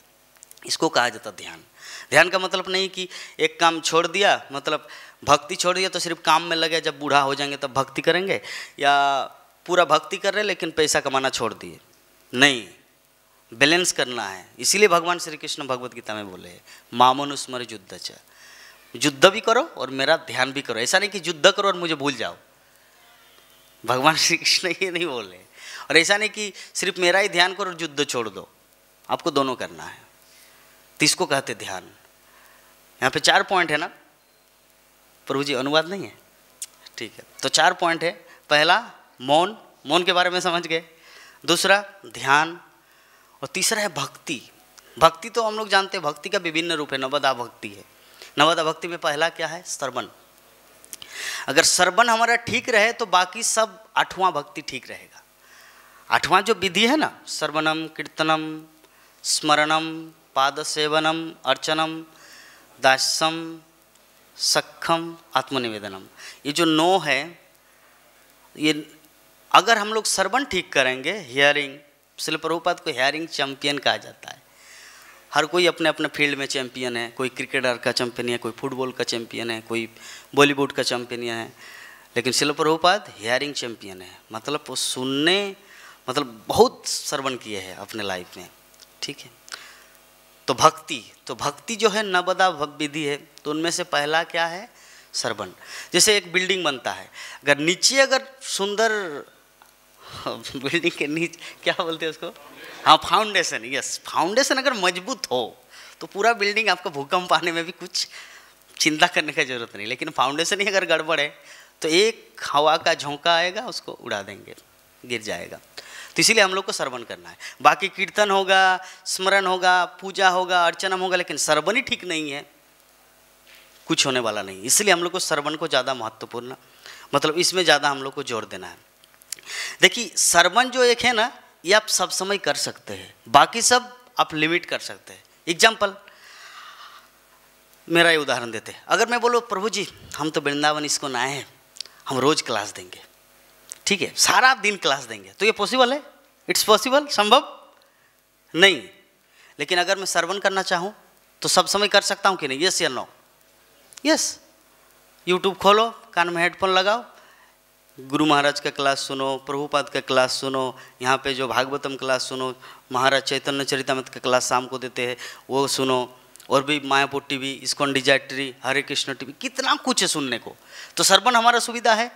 इसको कहा जाता ध्यान। ध्यान का मतलब नहीं कि एक काम छोड़ दिया, मतलब भक्ति छोड़ दिया तो सिर्फ काम में लगे, जब बूढ़ा हो जाएंगे तब भक्ति करेंगे, या पूरा भक्ति कर रहे लेकिन पैसा कमाना छोड़ दिए। नहीं, बैलेंस करना है। इसीलिए भगवान श्री कृष्ण भगवत गीता में बोले मामनुस्मर युद्ध च, युद्ध भी करो और मेरा ध्यान भी करो। ऐसा नहीं कि युद्ध करो और मुझे भूल जाओ, भगवान श्री कृष्ण ये नहीं बोले। और ऐसा नहीं कि सिर्फ मेरा ही ध्यान करो और युद्ध छोड़ दो, आपको दोनों करना है। तो इसको कहते ध्यान। यहाँ पे 4 पॉइंट है ना प्रभु जी, अनुवाद नहीं है, ठीक है। तो 4 पॉइंट है। पहला मौन, मौन के बारे में समझ गए। दूसरा ध्यान, और तीसरा है भक्ति। भक्ति तो हम लोग जानते हैं, भक्ति का विभिन्न रूप है, नवदा भक्ति है। नवदा भक्ति में पहला क्या है? श्रवण। अगर श्रवण हमारा ठीक रहे तो बाकी सब 8वां भक्ति ठीक रहेगा। 8वां जो विधि है ना, श्रवणम, कीर्तनम, स्मरणम, पाद सेवनम, अर्चनम, दास्यम, सख्खम, आत्मनिवेदनम, ये जो 9 है, ये अगर हम लोग श्रवण ठीक करेंगे, हियरिंग, श्रील प्रभुपाद को हियरिंग चैंपियन कहा जाता है। हर कोई अपने अपने फील्ड में चैंपियन है, कोई क्रिकेटर का चैंपियन है, कोई फुटबॉल का चैंपियन है, कोई बॉलीवुड का चैंपियन है, लेकिन श्रील प्रभुपाद हियरिंग चैंपियन है। मतलब वो सुनने, मतलब बहुत श्रवण किए हैं अपने लाइफ में, ठीक है। तो भक्ति जो है नवदा विधि है, तो उनमें से पहला क्या है? श्रवण। जैसे एक बिल्डिंग बनता है, अगर नीचे अगर सुंदर बिल्डिंग के नीचे क्या बोलते हैं उसको, हाँ फाउंडेशन, यस, फाउंडेशन अगर मजबूत हो तो पूरा बिल्डिंग आपको भूकंप आने में भी कुछ चिंता करने की जरूरत नहीं। लेकिन फाउंडेशन ही अगर गड़बड़ है तो एक हवा का झोंका आएगा, उसको उड़ा देंगे, गिर जाएगा। तो इसीलिए हम लोग को श्रवण करना है। बाकी कीर्तन होगा, स्मरण होगा, पूजा होगा, अर्चना होगा, लेकिन श्रवण ही ठीक नहीं है, कुछ होने वाला नहीं। इसलिए हम लोग को श्रवण को ज़्यादा महत्वपूर्ण, मतलब इसमें ज़्यादा हम लोग को जोर देना है। देखिए श्रवण जो एक है ना, ये आप सब समय कर सकते हैं, बाकी सब आप लिमिट कर सकते हैं। एग्जाम्पल, मेरा ये उदाहरण देते हैं। अगर मैं बोलो प्रभु जी हम तो वृंदावन इसको आए हैं, हम रोज क्लास देंगे, ठीक है, सारा दिन क्लास देंगे, तो ये पॉसिबल है? It's possible? संभव नहीं। लेकिन अगर मैं श्रवण करना चाहूँ तो सब समय कर सकता हूँ कि नहीं? यस या नो? यस। यूट्यूब खोलो, कान में हेडफोन लगाओ, गुरु महाराज का क्लास सुनो, प्रभुपाद का क्लास सुनो, यहाँ पे जो भागवतम क्लास सुनो, महाराज चैतन्य चरितामृत का क्लास शाम को देते हैं वो सुनो, और भी मायापुर टीवी, इस्कॉन डिजायट्री, हरे कृष्ण टीवी, कितना कुछ है सुनने को। तो श्रवण हमारा सुविधा है,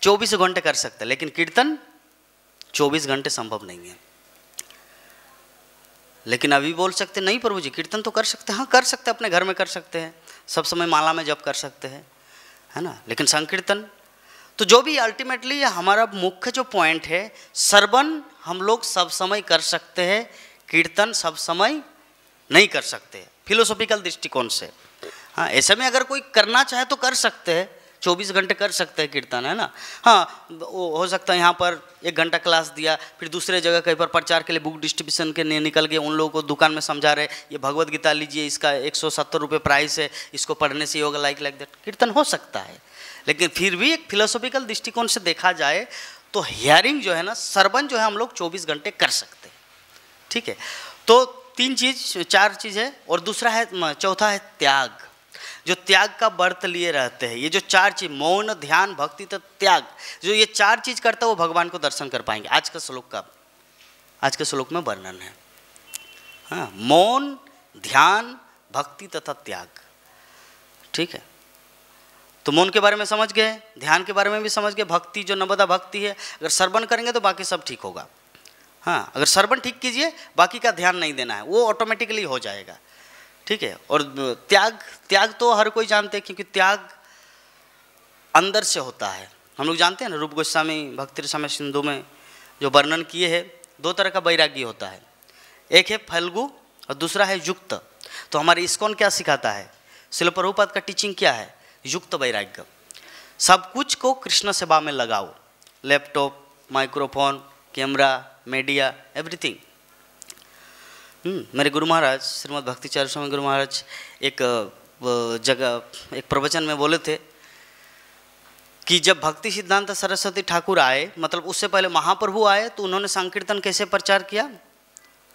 24 घंटे कर सकते हैं, लेकिन कीर्तन 24 घंटे संभव नहीं है। लेकिन अभी बोल सकते नहीं प्रभु जी कीर्तन तो कर सकते हैं। हाँ कर सकते हैं, अपने घर में कर सकते हैं, सब समय माला में जप कर सकते हैं, है ना। लेकिन संकीर्तन तो जो भी अल्टीमेटली हमारा मुख्य जो पॉइंट है, श्रवण हम लोग सब समय कर सकते हैं, कीर्तन सब समय नहीं कर सकते फिलोसॉफिकल दृष्टिकोण से। हाँ ऐसे में अगर कोई करना चाहे तो कर सकते हैं, 24 घंटे कर सकते हैं कीर्तन, है ना। हाँ वो हो सकता है यहाँ पर 1 घंटा क्लास दिया, फिर दूसरे जगह कहीं पर प्रचार के लिए बुक डिस्ट्रीब्यूशन के लिए निकल गए, उन लोगों को दुकान में समझा रहे ये भगवत गीता लीजिए, इसका 170 रुपये प्राइस है, इसको पढ़ने से होगा, लाइक दैट। कीर्तन हो सकता है, लेकिन फिर भी एक फिलोसॉफिकल दृष्टिकोण से देखा जाए तो हियरिंग जो है ना, श्रवण जो है हम लोग 24 घंटे कर सकते हैं, ठीक है। तो 4 चीज़ है, और दूसरा है, चौथा है त्याग, जो त्याग का व्रत लिए रहते हैं। ये जो 4 चीज, मौन, ध्यान, भक्ति तो त्याग, जो ये 4 चीज करता है वो भगवान को दर्शन कर पाएंगे। आज के श्लोक में वर्णन है। हाँ, मौन, ध्यान, भक्ति तथा त्याग, ठीक है। तो मौन के बारे में समझ गए, ध्यान के बारे में भी समझ गए, भक्ति जो नवदा भक्ति है, अगर श्रवण करेंगे तो बाकी सब ठीक होगा। हाँ अगर श्रवण ठीक कीजिए, बाकी का ध्यान नहीं देना है, वो ऑटोमेटिकली हो जाएगा, ठीक है। और त्याग तो हर कोई जानते हैं, क्योंकि त्याग अंदर से होता है। हम लोग जानते हैं ना, रूप गोस्वामी भक्ति रसामृत सिंधु में जो वर्णन किए हैं, 2 तरह का वैराग्य होता है, एक है फल्गु और दूसरा है युक्त। तो हमारे इस्कॉन क्या सिखाता है, श्रील प्रभुपाद का टीचिंग क्या है? युक्त वैराग्य। सब कुछ को कृष्ण सेवा में लगाओ, laptop, microphone, camera, media, everything. मेरे गुरु महाराज श्रीमद् भक्तिचार्य स्वामी गुरु महाराज एक जगह एक प्रवचन में बोले थे कि जब भक्ति सिद्धांत सरस्वती ठाकुर आए, मतलब उससे पहले महाप्रभु आए, तो उन्होंने संकीर्तन कैसे प्रचार किया?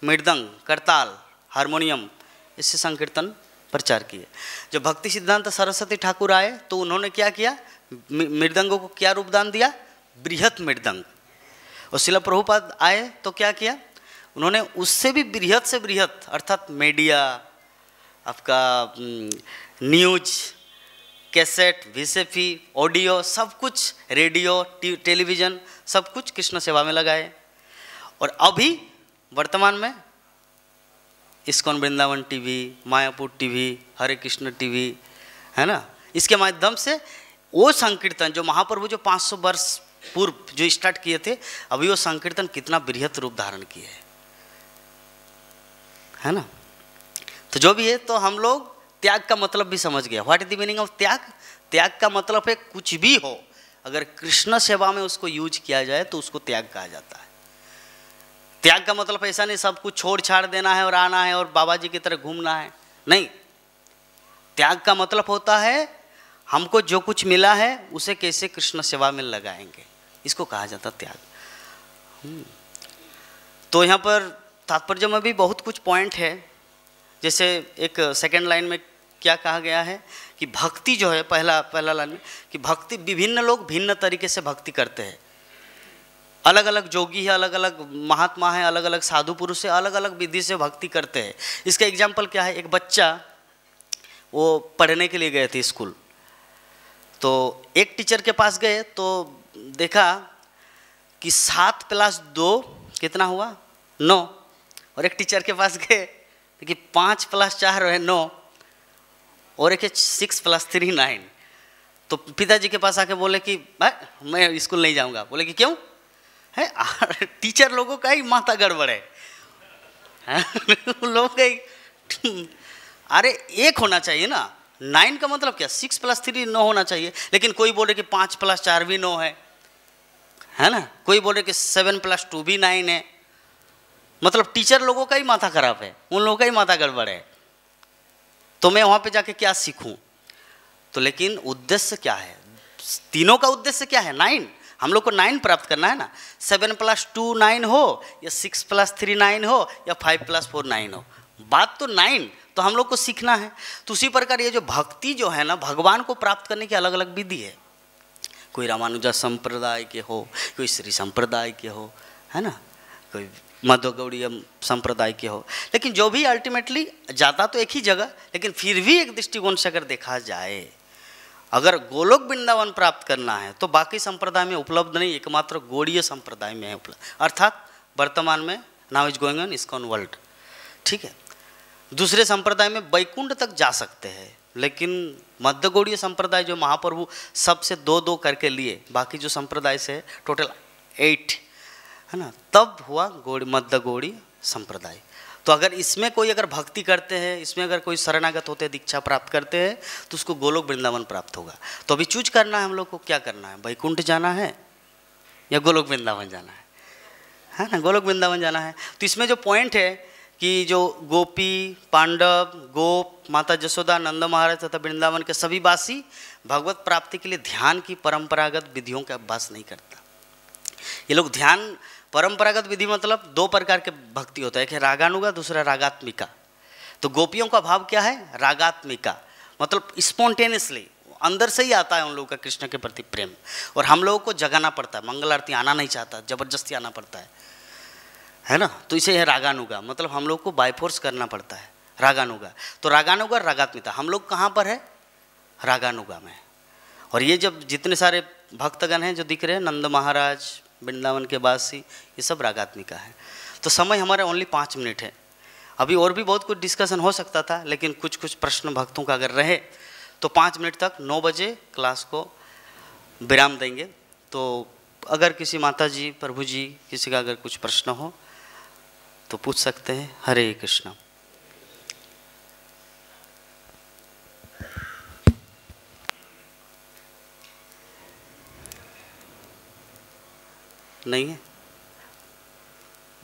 मृदंग, करताल, हारमोनियम, इससे संकीर्तन प्रचार किए। जब भक्ति सिद्धांत सरस्वती ठाकुर आए तो उन्होंने क्या किया? मृदंगों को क्या रूप दान दिया? बृहत मृदंग। और श्रील प्रभुपाद आए तो क्या किया? उन्होंने उससे भी बृहत से बृहत, अर्थात मीडिया, आपका न्यूज, कैसेट, वीसीपी, ऑडियो, सब कुछ, रेडियो, टेलीविज़न, सब कुछ कृष्ण सेवा में लगाए। और अभी वर्तमान में ISKCON Vrindavan TV, Mayapur TV, Hare Krishna TV, है ना, इसके माध्यम से वो संकीर्तन जो महाप्रभु जो 500 वर्ष पूर्व जो स्टार्ट किए थे, अभी वो संकीर्तन कितना बृहत रूप धारण किए है ना। तो जो भी है, तो हम लोग त्याग का मतलब भी समझ गए। What is the meaning of त्याग? त्याग का मतलब है कुछ भी हो, अगर कृष्ण सेवा में उसको यूज किया जाए तो उसको त्याग कहा जाता है। त्याग का मतलब ऐसा नहीं सब कुछ छोड़ छाड़ देना है और आना है और बाबा जी की तरह घूमना है, नहीं। त्याग का मतलब होता है हमको जो कुछ मिला है उसे कैसे कृष्ण सेवा में लगाएंगे, इसको कहा जाता त्याग। तो यहाँ पर तात्पर्य में भी बहुत कुछ पॉइंट है। जैसे एक सेकंड लाइन में क्या कहा गया है कि भक्ति जो है, पहला लाइन में कि भक्ति, विभिन्न लोग भिन्न तरीके से भक्ति करते हैं। अलग अलग जोगी है, अलग अलग महात्मा है, अलग अलग साधु पुरुष है, अलग अलग विधि से भक्ति करते हैं। इसका एग्जाम्पल क्या है, एक बच्चा वो पढ़ने के लिए गए थे स्कूल, तो एक टीचर के पास गए तो देखा कि 7 + 2 कितना हुआ 9, और एक टीचर के पास गए कि 5 + 4 है 9, और एक 6 + 3 9। तो पिताजी के पास आके बोले कि मैं स्कूल नहीं जाऊंगा। बोले कि क्यों है, टीचर लोगों का ही माथा गड़बड़ है, लोग अरे एक होना चाहिए ना, 9 का मतलब क्या, 6 + 3 9 होना चाहिए। लेकिन कोई बोले कि 5 + 4 भी 9 है ना, कोई बोले कि 7 + 2 भी 9 है। मतलब टीचर लोगों का ही माथा खराब है, उन लोगों का ही माथा गड़बड़ है। तो मैं वहाँ पे जाके क्या सीखूं? तो लेकिन उद्देश्य क्या है, तीनों का उद्देश्य क्या है, 9। हम लोग को 9 प्राप्त करना है ना। 7 + 2 9 हो, या 6 + 3 9 हो, या 5 + 4 9 हो, बात तो 9, तो हम लोग को सीखना है। तो उसी प्रकार ये जो भक्ति जो है ना, भगवान को प्राप्त करने की अलग अलग विधि है। कोई रामानुजा संप्रदाय के हो, कोई श्री संप्रदाय के हो, है ना, कोई मध्व गौड़ीय संप्रदाय के हो, लेकिन जो भी अल्टीमेटली जाता तो एक ही जगह, लेकिन फिर भी एक दृष्टिकोण से अगर देखा जाए, अगर गोलोक वृंदावन प्राप्त करना है तो बाकी संप्रदाय में उपलब्ध नहीं, एकमात्र गौड़ीय संप्रदाय में है उपलब्ध, अर्थात वर्तमान में now is going on ISKCON world. ठीक है, दूसरे संप्रदाय में वैकुंठ तक जा सकते हैं, लेकिन मध्य गौड़ीय संप्रदाय जो महाप्रभु सबसे 2-2 करके लिए, बाकी जो संप्रदाय से टोटल 8 है ना, तब हुआ मध्य गौड़ीय संप्रदाय। तो अगर इसमें कोई अगर भक्ति करते हैं, इसमें अगर कोई शरणागत होते हैं, दीक्षा प्राप्त करते हैं, तो उसको गोलोक वृंदावन प्राप्त होगा। तो अभी चूज करना है हम लोग को, क्या करना है, वैकुंठ जाना है या गोलोक वृंदावन जाना है ना, गोलोक वृंदावन जाना है। तो इसमें जो पॉइंट है कि जो गोपी, पांडव, गोप, माता जसोदा, नंद महाराज तथा वृंदावन के सभी वासी भगवत प्राप्ति के लिए ध्यान की परंपरागत विधियों का अभ्यास नहीं करता। ये लोग ध्यान परंपरागत विधि मतलब 2 प्रकार के भक्ति होता है, एक है रागानुगा, दूसरा रागात्मिका। तो गोपियों का भाव क्या है, रागात्मिका, मतलब स्पॉन्टेनियसली अंदर से ही आता है उन लोगों का कृष्ण के प्रति प्रेम, और हम लोगों को जगाना पड़ता है, मंगल आरती आना नहीं चाहता, जबरदस्ती आना पड़ता है ना। तो इसे है रागानुगा, मतलब हम लोग को बाय फोर्स करना पड़ता है, रागानुगा। तो रागानुगा, रागात्मिका, हम लोग कहाँ पर है, रागानुगा में। और ये जब जितने सारे भक्तगण हैं जो दिख रहे हैं, नंद महाराज, वृंदावन के वासी, ये सब रागात्मिका है। तो समय हमारा ओनली 5 मिनट है। अभी और भी बहुत कुछ डिस्कशन हो सकता था, लेकिन कुछ प्रश्न भक्तों का अगर रहे तो 5 मिनट तक 9 बजे क्लास को विराम देंगे। तो अगर किसी माता जी, प्रभु जी, किसी का अगर कुछ प्रश्न हो तो पूछ सकते हैं। हरे कृष्ण। नहीं है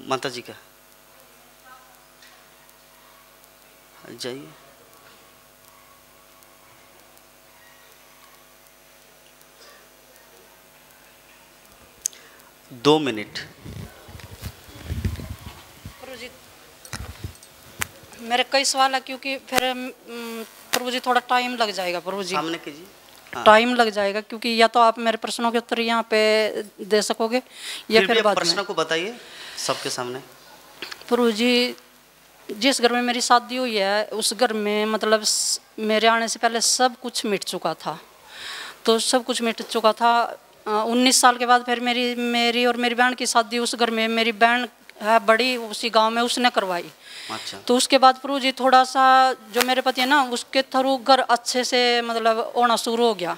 माता जी का, जाइए। दो मिनट। प्रभु जी मेरे कई सवाल है, क्योंकि फिर प्रभु जी थोड़ा टाइम लग जाएगा। प्रभु जी सामने कीजिए। हाँ। टाइम लग जाएगा, क्योंकि या तो आप मेरे प्रश्नों के उत्तर यहाँ पे दे सकोगे या फिर बाद में। प्रश्न को बताइए सबके सामने। प्रभु जी जिस घर में मेरी शादी हुई है, उस घर में मतलब मेरे आने से पहले सब कुछ मिट चुका था। तो सब कुछ मिट चुका था। 19 साल के बाद फिर मेरी और मेरी बहन की शादी उस घर में, मेरी बहन है बड़ी, उसी गांव में उसने करवाई। अच्छा। तो उसके बाद प्रभु जी थोड़ा सा जो मेरे पति है ना, उसके थ्रू घर अच्छे से मतलब होना शुरू हो गया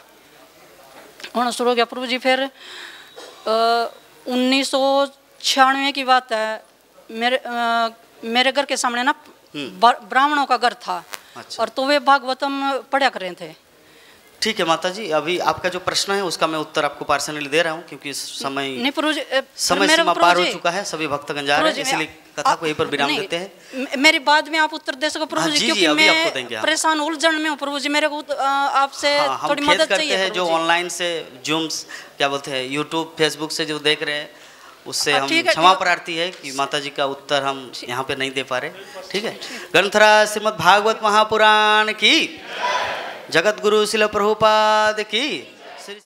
प्रभु जी। फिर 1996 की बात है, मेरे घर के सामने ना ब्राह्मणों का घर था। अच्छा। और तो वे भागवतम पढ़ा कर रहे थे। ठीक है माता जी, अभी आपका जो प्रश्न है उसका मैं उत्तर आपको पर्सनली दे रहा हूँ, क्योंकि समय सीमा पार हो चुका है, सभी भक्तगण जा रहे हैं, इसलिए कथा को यहीं पर विराम देते हैं। मेरी बाद में आप उत्तर दे सको प्रभु जी, क्योंकि मैं परेशान उलझन में हूँ प्रभु जी। मेरे को आपसे थोड़ी मदद चाहिए। जो ऑनलाइन से जूम्स क्या बोलते हैं, यूट्यूब, फेसबुक से जो देख रहे हैं, उससे हम क्षमा प्रार्थी है कि माता जी का उत्तर हम यहाँ पे नहीं दे पा रहे। ठीक है। ग्रंथराज श्रीमद् भागवत महापुराण की, जगत गुरु शिल प्रभुपाद की।